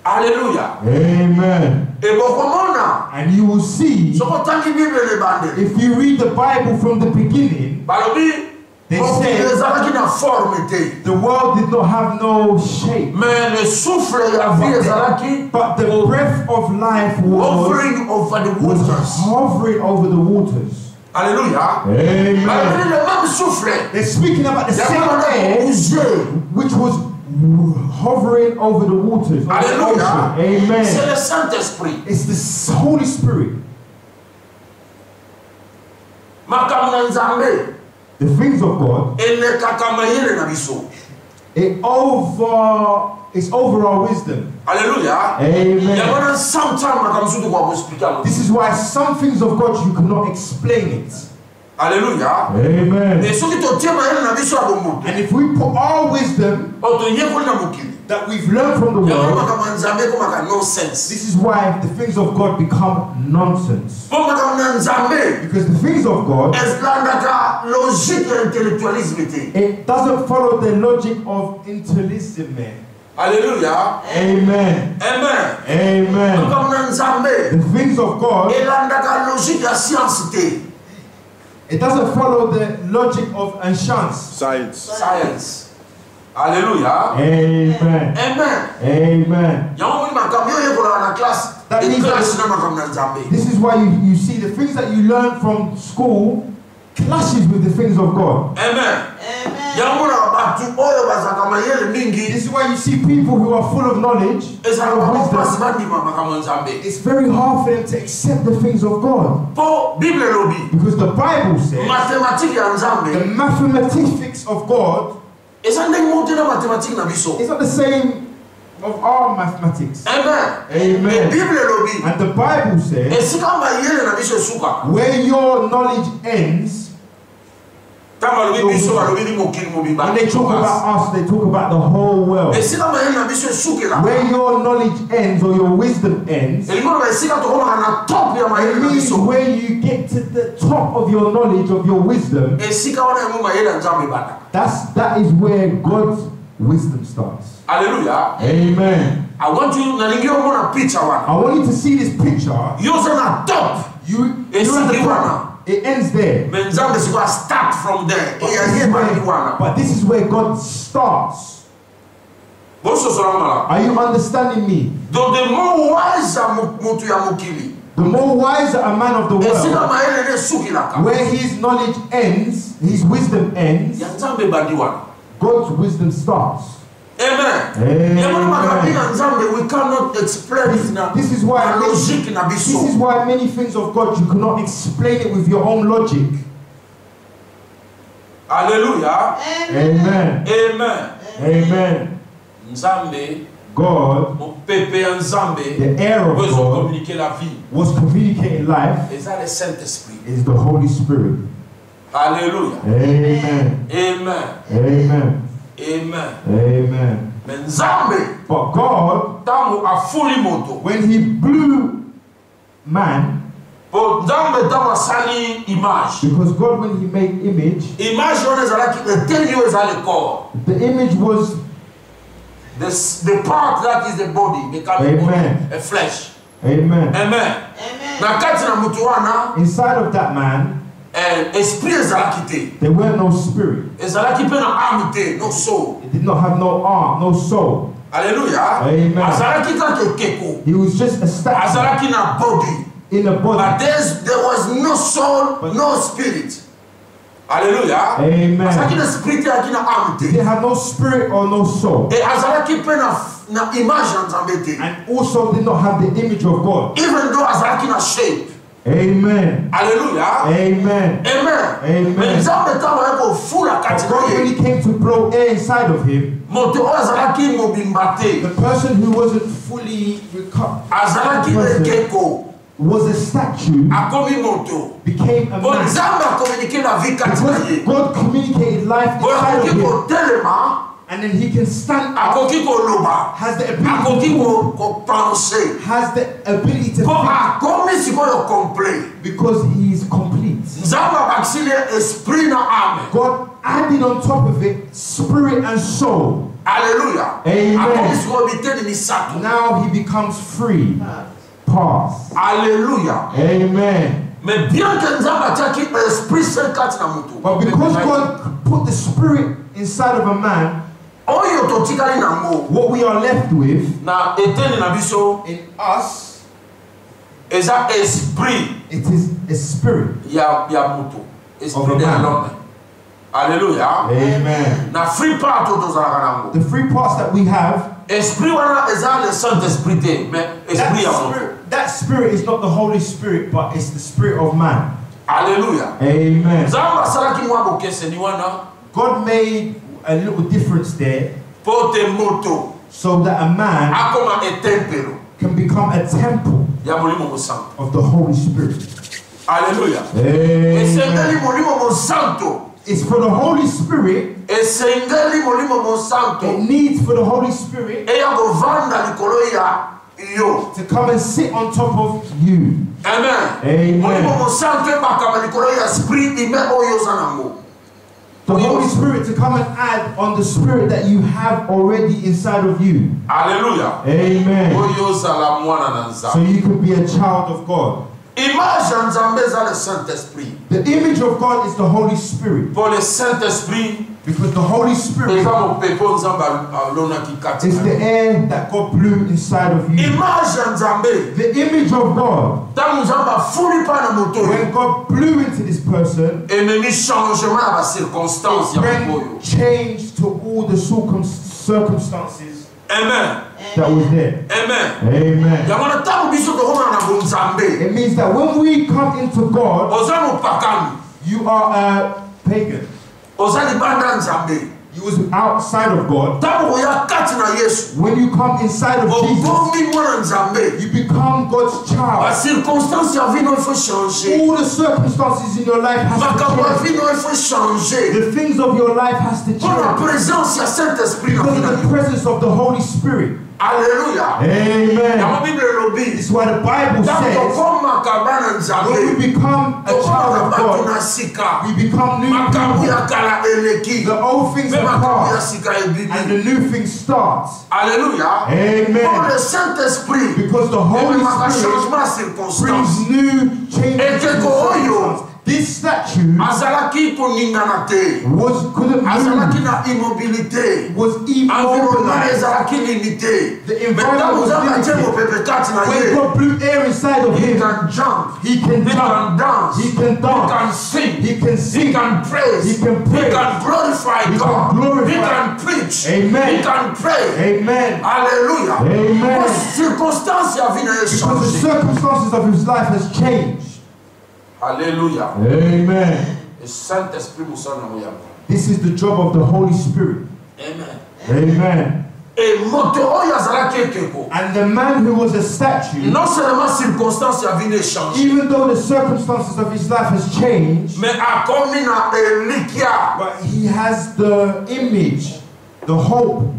Alléluia. Amen. Et bokomona. And you will see, Soko tangi Bible le bande. if you read the Bible from the beginning, Balobi. They Mokili said- ezalaki na forme te. the world did not have no shape. Mais le souffle ya vie ezalaki But the breath of life was hovering over the waters. hovering over the waters. Alléluia. Amen. Malgré le même souffle. They're speaking about the Il y a same pas air bouger. which was hovering over the waters. over the Alléluia. ocean. Amen. C'est le Saint-Esprit. It's the Holy Spirit. Makambo na Nzambe. The things of God, Elekaka mayele na biso. it's over our wisdom. Alléluia. Amen. Yabona sometimes makamsudu kwa kuexplica. This is why some things of God you cannot explain it. Alléluia. Amen. Et soki totie mayele na biso ya bombo. And if we put our wisdom Otoyekoli na mokili. that we've learned from the Yabona world, makambo ya Nzambe komaka nonsense. this is why the things of God become nonsense. Po makambo na Nzambe Because the things of God, ezilandaka logique ya intellectualisme te. it doesn't follow the logic of intellectualism. Alléluia. Amen. Amen. Amen. Makambo na Nzambe The things of God, elandaka logique ya science te. it doesn't follow the logic of chance. Science. Science. Alléluia. Amen. Amen. Amen. Yango moni makambo yo yekola na classe That means this is why you see the things that you learn from school clashes with the things of God. Amen. Amen. This is why you see people who are full of knowledge, full of wisdom. It's very hard for them to accept the things of God. Because the Bible says the mathematics of God is not the same of our mathematics. Amen. Amen. And the Bible says where your knowledge ends, when they talk about us, they talk about the whole world. Where your knowledge ends or your wisdom ends, it means where you get to the top of your knowledge, of your wisdom, that is where God's wisdom starts. Hallelujah. Amen. I want you to see this picture. You're at the top. You're at the top. It ends there. Start from there. But this is where God starts. Are you understanding me? The more wiser a man of the world, where his knowledge ends, his wisdom ends, God's wisdom starts. Amen. We cannot explain it now. This is why many things of God you cannot explain it with your own logic. Hallelujah. Amen. Amen. Amen. God, the air of God, was communicating life, is the Holy Spirit. Hallelujah. Amen. Amen. Amen. Amen. Amen. But God, when He blew man, because God, when He made image, the image was the part that is the body becoming a flesh. Amen. Amen. Inside of that man, there were no spirit. No soul. It did not have no arm, no soul. Hallelujah. Amen. He was just a statue in a body. But there was no soul, no spirit. Hallelujah. Amen. He didn't have no spirit or no soul. And also did not have the image of God. Even though shape. Amen. Hallelujah. Amen. Amen. Amen. But God, when He came to blow air inside of him, the person who wasn't fully recovered was a statue, became a man. Because God communicated life inside of him. And then he can stand up, has the ability to think, because he is complete. God added on top of it spirit and soul. Hallelujah. Amen. Now he becomes free. Pass. Hallelujah. Amen. But because God put the spirit inside of a man, what we are left with in us, it is a spirit of a man. Hallelujah. Amen. The free parts that we have, that spirit is not the Holy Spirit, but it's the spirit of man. Hallelujah. Amen. God made a little difference there, so that a man can become a temple of the Holy Spirit. Hallelujah. Amen. It's for the Holy Spirit. It needs for the Holy Spirit to come and sit on top of you. Amen. Amen. The Holy Spirit to come and add on the spirit that you have already inside of you. Hallelujah. Amen. So you can be a child of God. The image of God is the Holy Spirit. Pour le Saint-Esprit, because the Holy Spirit is the air that God blew inside of you. The image of God, when God blew into this person, it brought change to all the circumstances. Amen. That was there. Amen. Amen. It means that when we come into God, you are a pagan. You was outside of God. When you come inside of Jesus, you become God's child. All the circumstances in your life has to change. The things of your life has to change. Because of the presence of the Holy Spirit. Hallelujah. Amen. This is why the Bible says when we become a child of God, we become new people. The old things are past and the new things start. Hallelujah. Amen. Because the Holy Spirit brings new changes. This statue was couldn't move. Was immobilized. The environment was limited. When God blew air inside of him, he can jump, he can dance, he can sing, he can praise, he can glorify God, he can preach, amen, he can pray, amen, hallelujah, amen. Because the circumstances of his life has changed. Hallelujah. Amen. This is the job of the Holy Spirit. Amen. Amen. And the man who was a statue, even though the circumstances of his life has changed, but he has the image, the hope.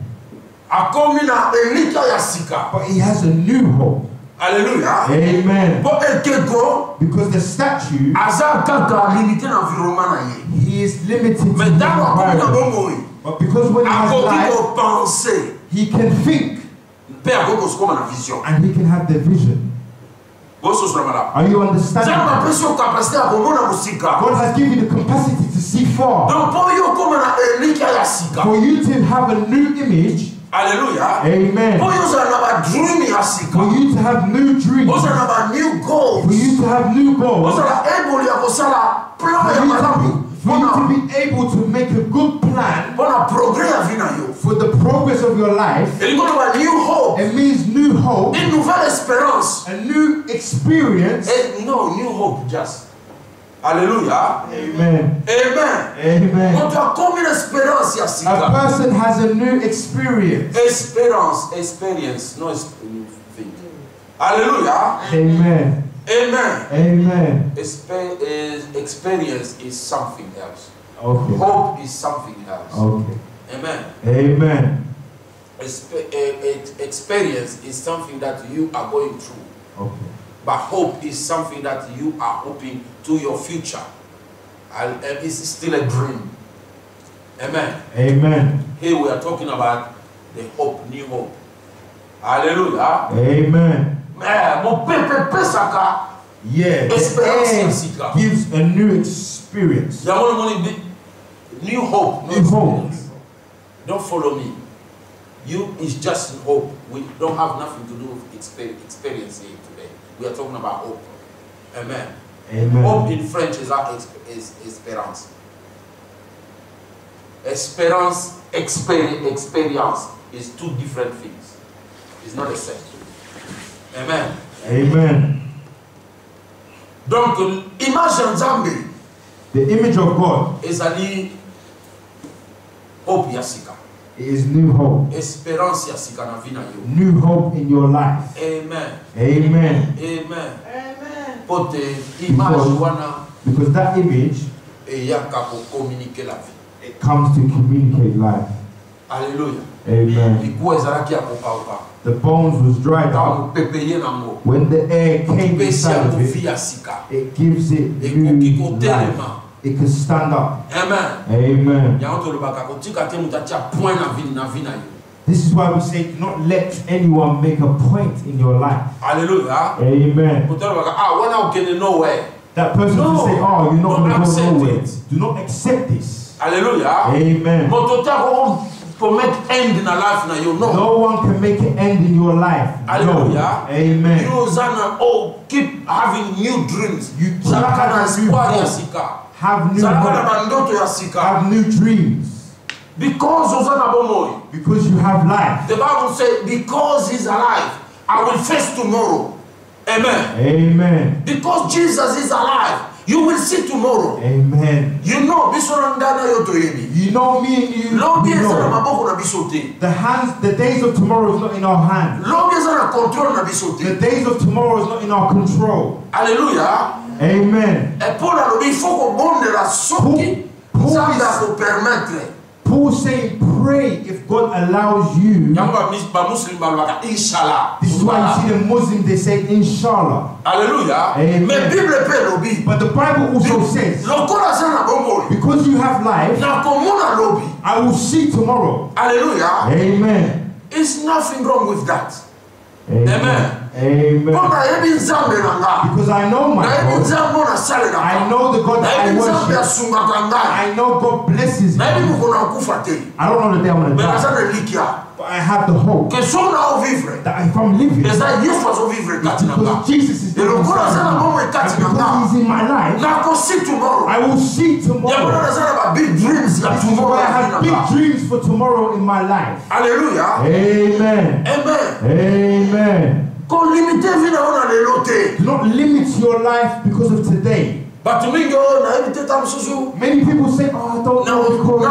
But he has a new hope. Hallelujah. Amen. Because the statue, he is limited to the environment. But because when he has life, he can think. And he can have the vision. Are you understanding? God has given you the capacity to see far. For you to have a new image. Hallelujah. Amen. For you to have new dreams. For you to have new goals. For you to be able to make a good plan for the progress of your life. It means new hope. A new experience. No, new hope just. Hallelujah. Amen. Amen. Amen. A person has a new experience. Experience, no thing. Hallelujah. Amen. Amen. Amen. Experience is something else. Okay. Hope is something else. Okay. Amen. Amen. Experience is something that you are going through. Okay. But hope is something that you are hoping to your future. And it's still a dream. Amen. Amen. Here we are talking about the hope, new hope. Hallelujah. Amen. Yeah, the air gives a new experience. New hope. New hope. Don't follow me. You is just hope. We don't have nothing to do with experience here today. We are talking about hope. Amen. Amen. Hope in French is espérance. Espérance, experience is two different things. It's not the same. Amen. Amen. Donc, image Nzambe, the image of God, is hope yasika. It is new hope. Espérance yasika na vida yo. New hope in your life. Amen. Amen. Amen. Amen. Pote image wana. Because that image, it comes to communicate life. Hallelujah. Amen. The bones was dried up. When the air came inside of it, it gives it new life. It can stand up. Amen. Amen. This is why we say do not let anyone make a point in your life. Hallelujah. Amen. When I get nowhere. That person No, will say, oh, you're not going to go nowhere. it. Do not accept this. Hallelujah. Amen. To make end in a life now, you know. No one can make an end in your life. Hallelujah. No. Amen. You keep having new dreams. You keep having new dreams. Have new hope. Have new dreams. Because you have life. The Bible says, because he's alive, I will face tomorrow. Amen. Amen. Because Jesus is alive, you will see tomorrow. Amen. You know, me and you know. The days of tomorrow is not in our hands. The days of tomorrow is not in our control. Hallelujah. Amen. Paul saying, pray if God allows you. This is why you see the Muslims, they say, Inshallah. Hallelujah. Amen. But the Bible also says, because you have life, I will see tomorrow. Hallelujah. Amen. There's nothing wrong with that. Amen. Amen. Because I know my God. I know the God that I worship. I know God blesses me. I don't know the day I'm going to die. But I have the hope that if I'm living, because Jesus is living inside me, and because He's in my life, I will see tomorrow. This is why I have big dreams for tomorrow in my life. Hallelujah. Amen. Amen. Amen. Do not limit your life because of today. But many people say, oh, I don't know because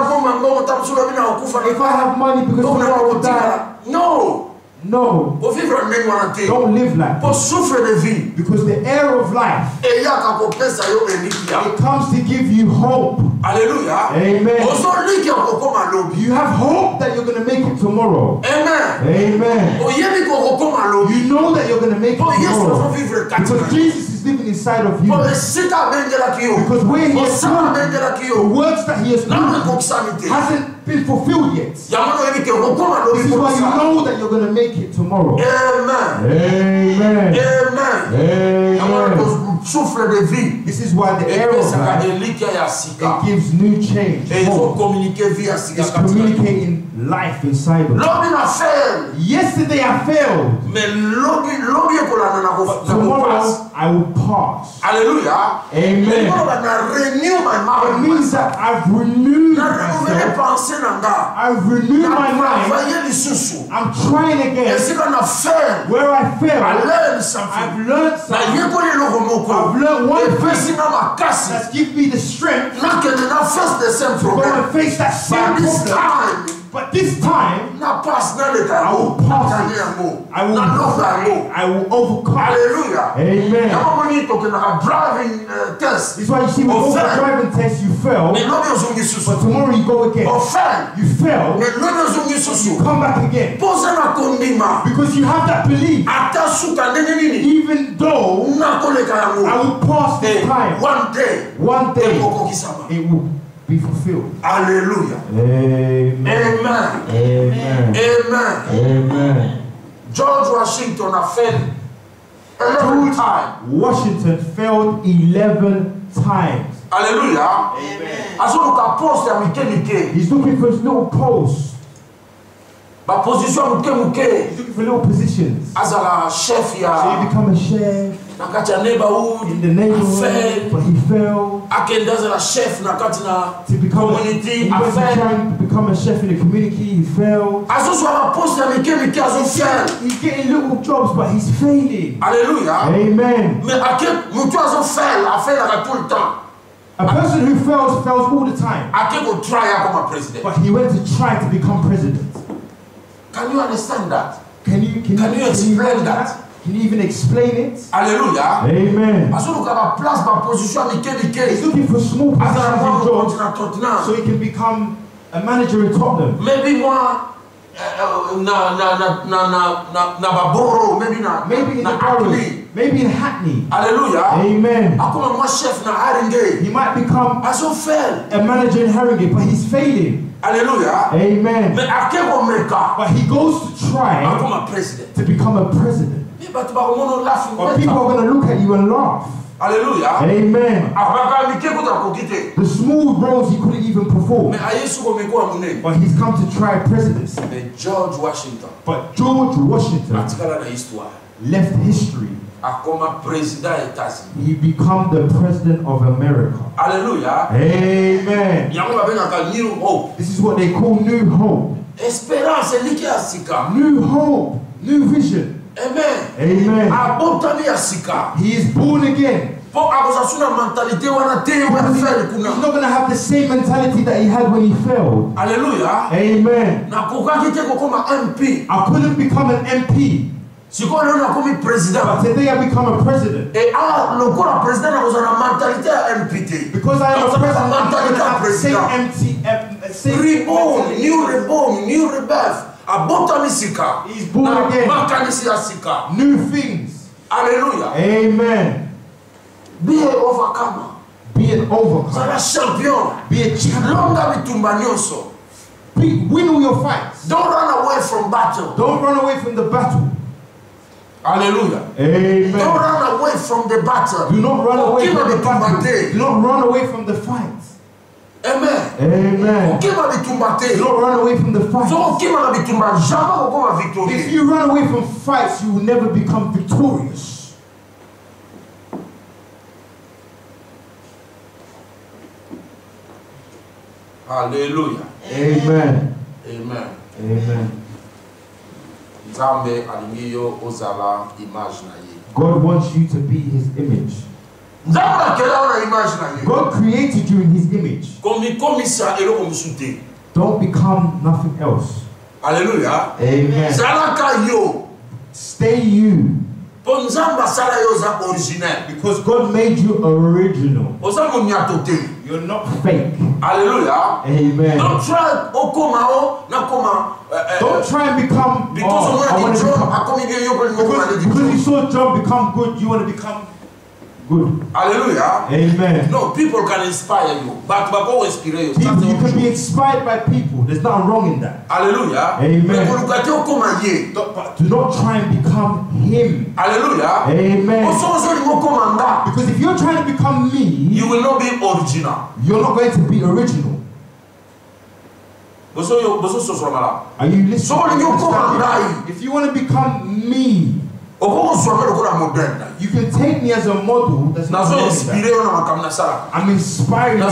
if I have money because tomorrow I will die. No. No. Don't live like that. Because the air of life, it comes to give you hope. Hallelujah. Amen. You have hope that you're going to make it tomorrow. Amen. Amen. You know that you're going to make it tomorrow. Because Jesus is living inside of you. Because where He has come, the words that He has spoken hasn't been fulfilled yet. This is why you know that you're going to make it tomorrow. Amen. Amen. Amen. Amen. This is why the air of life, it gives new change. It's communicating life inside of you. Yesterday I failed. But tomorrow I will pass. Hallelujah. Amen. It means that I've renewed myself. I've renewed my mind. I'm trying again. Where I failed, I've learned something. I've learned one thing that gives me the strength to go and face that same problem. But this time, I will pass it. I will overcome. Hallelujah. Amen. Driving test. This is why you see with all the driving tests you fail, but tomorrow you go again. You fail, you come back again. Because you have that belief. Even though I will pass this time, one day it will be fulfilled. Hallelujah. Amen. Amen. Amen. Amen. Amen. George Washington failed 11 times. Washington failed 11 times. Hallelujah. Amen. He's looking for his little post. He's looking for little positions. As a chef, So he become a chef in the neighborhood, but he failed. To become community, he was trying to become a chef in the community, he failed. He's getting little jobs, but he's failing. Hallelujah. Amen. A person who fails all the time. But he went to try to become president. Can you understand that? Can you explain that? Can you even explain it? Hallelujah. Amen. He's looking for small positions in jobs so he can become a manager in Tottenham. Maybe maybe in the borough, Maybe in Hackney. Alléluia. Amen. Akoma moi chef na Haringey. He might become a manager in Haringey, but he's failing. Alléluia. Amen. But he goes to try to become a president. But people are going to look at you and laugh. Hallelujah. Amen. The small roles he couldn't even perform. But he's come to try presidency. George Washington. But George Washington left history. He became the president of America. Hallelujah. Amen. New hope. This is what they call new hope. New hope. New vision. Amen. Amen. He is born again. He's not going to have the same mentality that he had when he failed. Hallelujah. Amen. I couldn't become an MP. But today I become a president. Because I am a president, I'm going to have the same reborn, new rebirth. He's born again. New things. Hallelujah. Amen. Be an overcomer. Be an overcomer. Champion. Be a champion. Win all your fights. Don't run away from battle. Don't run away from the battle. Hallelujah. Amen. Don't run away from the battle. Do not run away from the battle. Do not run away from the fight. Amen. Amen. Do not run away from the fight. If you run away from fights, you will never become victorious. Hallelujah. Amen. Amen. Amen. God wants you to be his image. God created you in his image. Don't become nothing else. Hallelujah. Amen. Stay you. Because God made you original. You're not fake. Hallelujah. Amen. Don't try don't try and become because you saw John become good, you want to become good. Hallelujah. Amen. No, people can inspire you, but go inspire you. People, you can be inspired by people. There's nothing wrong in that. Hallelujah. Amen. But do not try and become him. Hallelujah. Amen. Because if you're trying to become me, you will not be original. You're not going to be original. Are you listening? If you want to become me, you can take me as a model. That's not I'm inspiring you.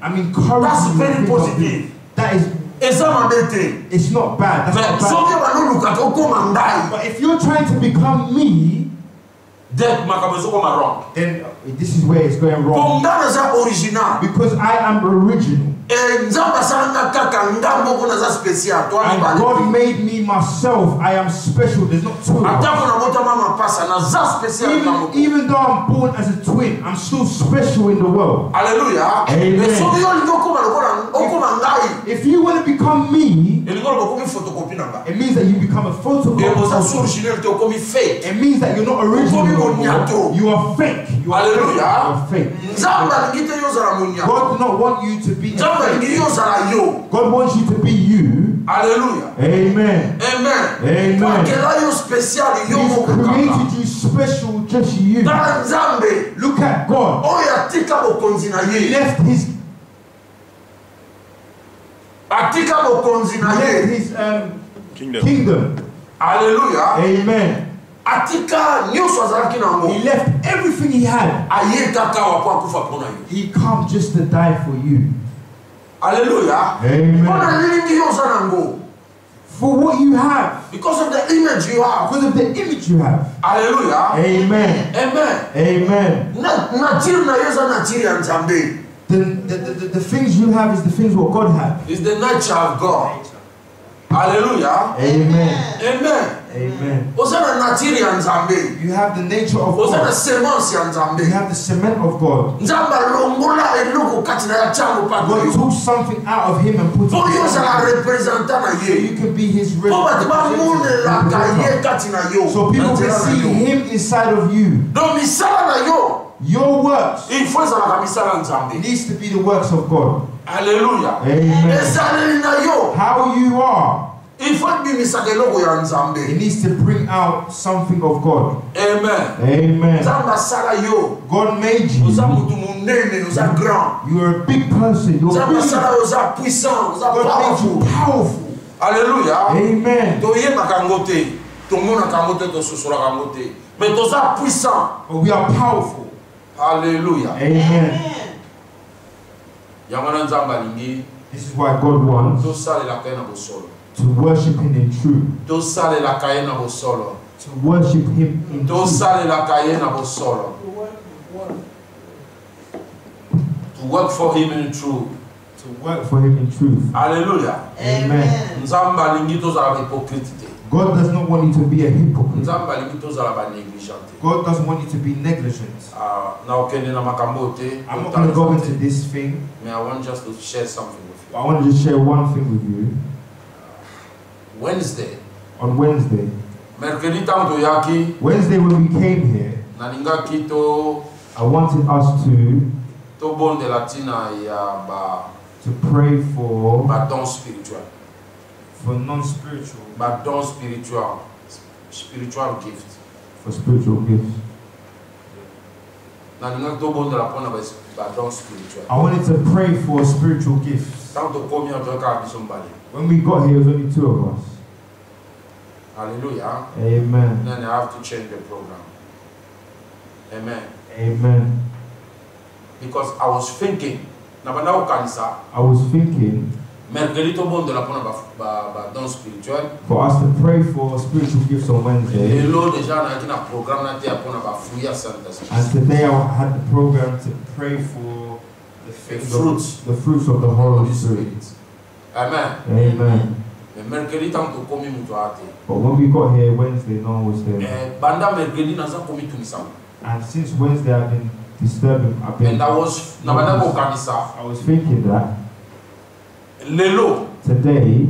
I'm encouraging That's you. very positive. That is. It's not bad. That's not bad. But if you're trying to become me, then this is where it's going wrong. Because I am original. And God made me myself. I am special. There's not two. Even though I'm born as a twin, I'm still special in the world. Hallelujah. Amen. If you want to become me, it means that you become a photocopy. It means that you're not original. You are fake. You are fake. God does not want you to be fake. God wants you to be you. Hallelujah. Amen. Amen. Amen. He's created you special, just you. Look at God. He left his kingdom. Hallelujah. Amen. He left everything he had. He come just to die for you. Hallelujah. Amen. For what you have. Because of the image you have. Because of the image you have. Hallelujah. Amen. Amen. Amen. The things you have is the things what God has. It's the nature of God. Hallelujah. Amen. Amen. Amen. You have the nature of God. You have the cement of God. God took something out of him and put it in you. So you can be his representative. So people can see him inside of you. Your works needs to be the works of God. Hallelujah. Amen. How you are, it needs to bring out something of God. Amen. Amen. God made you. You're a big person. You're big. God made you powerful. Hallelujah. Amen. But we are powerful. Hallelujah. Amen. This is why God wants to worship him in truth. To worship him in truth. To work for him in truth. To work for him in truth. Hallelujah. Amen. God does not want you to be a hypocrite. God doesn't want you to be negligent. I'm not going to go into this thing. I want just to share something with you. I want to just share one thing with you. Wednesday. On Wednesday. Wednesday when we came here, I wanted us to pray for non-spiritual. Spiritual gift. For spiritual gifts. I wanted to pray for spiritual gifts. When we got here, it was only 2 of us. Hallelujah. Amen. Then I have to change the program. Amen. Amen. Because I was thinking, for us to pray for spiritual gifts on Wednesday. And today I had the program to pray for the fruits of the Holy Spirit. Amen. Amen. But when we got here Wednesday, no one was there. And since Wednesday I've been disturbing. And I was thinking that today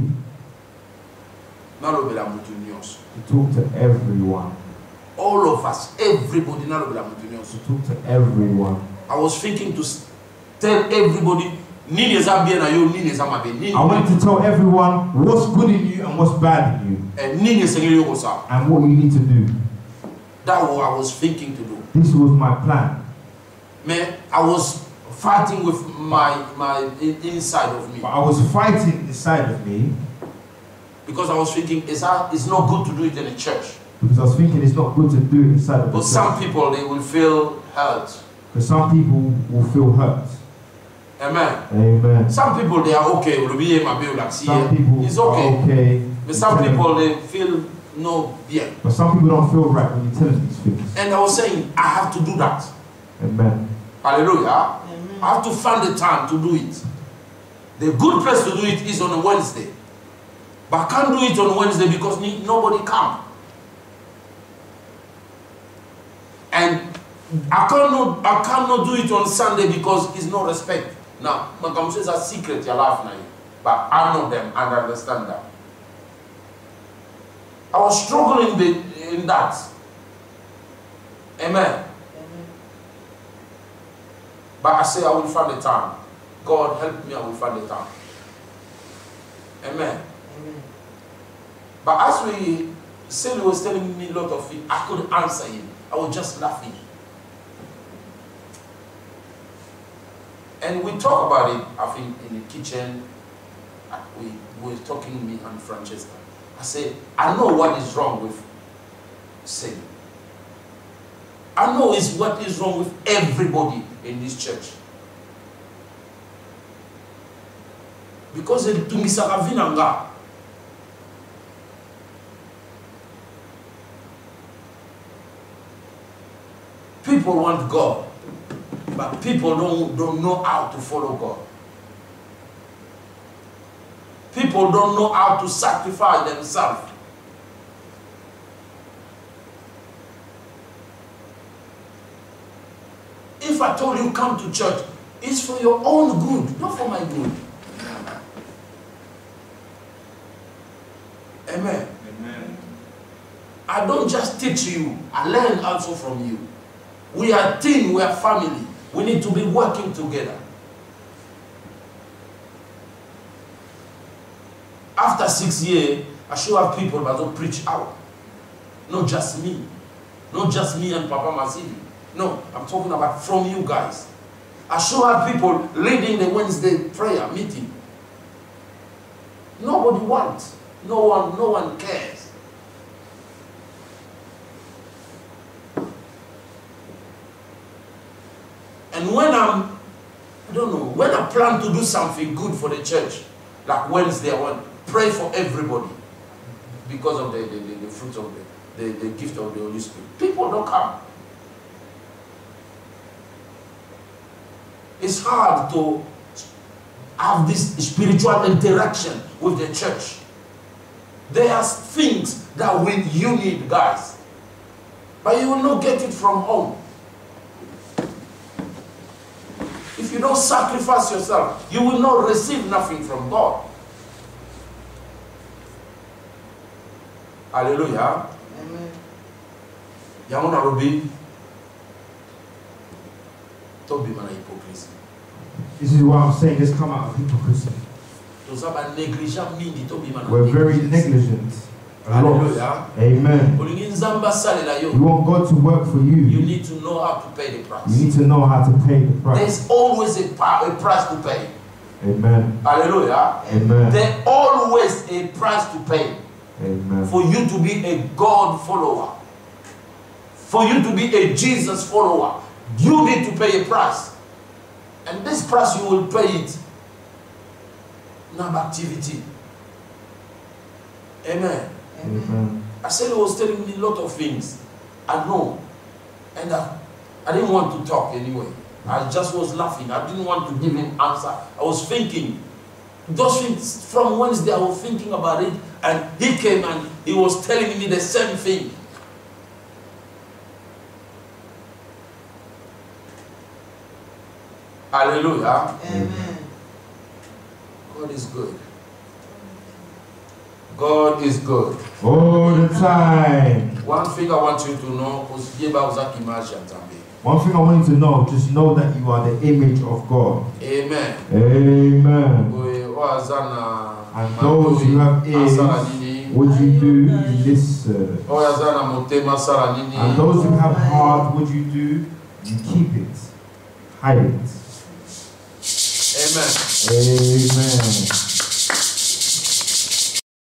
to talk to everyone. All of us, everybody, to talk to everyone. I was thinking to tell everybody, I want to tell everyone what's good in you and what's bad in you. And what you need to do. That's what I was thinking to do. This was my plan. Man, I was fighting with my inside of me. But I was fighting inside of me. Because I was thinking, it's not good to do it in a church. Because I was thinking it's not good to do it inside of the church. But some people, they will feel hurt. Because some people will feel hurt. Amen. Amen. Some people, they are okay. Some people it's okay. Are okay. But some people, they feel no bien. But some people don't feel right when you tell them these things. And I was saying, I have to do that. Amen. Hallelujah. Amen. I have to find the time to do it. The good place to do it is on a Wednesday. But I can't do it on Wednesday because nobody comes. And I cannot do it on Sunday because it's no respect. Now, Makam says a secret your life now. But I know them and I understand that. I was struggling in that. Amen. But I say I will find the time. God help me, I will find the time. Amen. Amen. But as we said, he was telling me a lot of things, I couldn't answer him. I was just laughing. And we talk about it, I think, in the kitchen. We were talking, me and Francesca. I said, I know what is wrong with sin. I know what is wrong with everybody in this church. Because it tumisaka people want God, but people don't know how to follow God. People don't know how to sacrifice themselves. If I told you come to church, It's for your own good, not for my good. Amen. Amen. I don't just teach you, I learn also from you. We are a team, we are family. We need to be working together. After 6 years, I should have people that don't preach out. Not just me. Not just me and Papa Masidi. No, I'm talking about from you guys. I should have people leading the Wednesday prayer meeting. Nobody wants. No one cares. And when when I plan to do something good for the church, like Wednesday, I want to pray for everybody because of the fruits of the gift of the Holy Spirit. People don't come. It's hard to have this spiritual interaction with the church. There are things that you need, guys, but you will not get it from home. If you don't sacrifice yourself, you will not receive nothing from God. Hallelujah. Amen. Yamuna Rubi. Don't be mana hypocrisy. This is what I'm saying. Let's come out of hypocrisy. We're very negligent. Hallelujah. Amen. You want God to work for you. You need to know how to pay the price. You need to know how to pay the price. There's always a price to pay. Amen. Hallelujah. Amen. There's always a price to pay. Amen. For you to be a God follower. For you to be a Jesus follower. You need to pay a price. And this price you will pay it. Not activity. Amen. Amen. I said he was telling me a lot of things. I know. And I didn't want to talk anyway. I just was laughing. I didn't want to give him answer. I was thinking. Those things from Wednesday I was thinking about it. And he came and he was telling me the same thing. Hallelujah. Amen. God is good. God is good. All the time. One thing I want you to know is one thing I want you to know, just know that you are the image of God. Amen. Amen. And those who have ears, what you do, you listen. And those who have heart, what you do, you keep it. Hide it. Amen. Amen.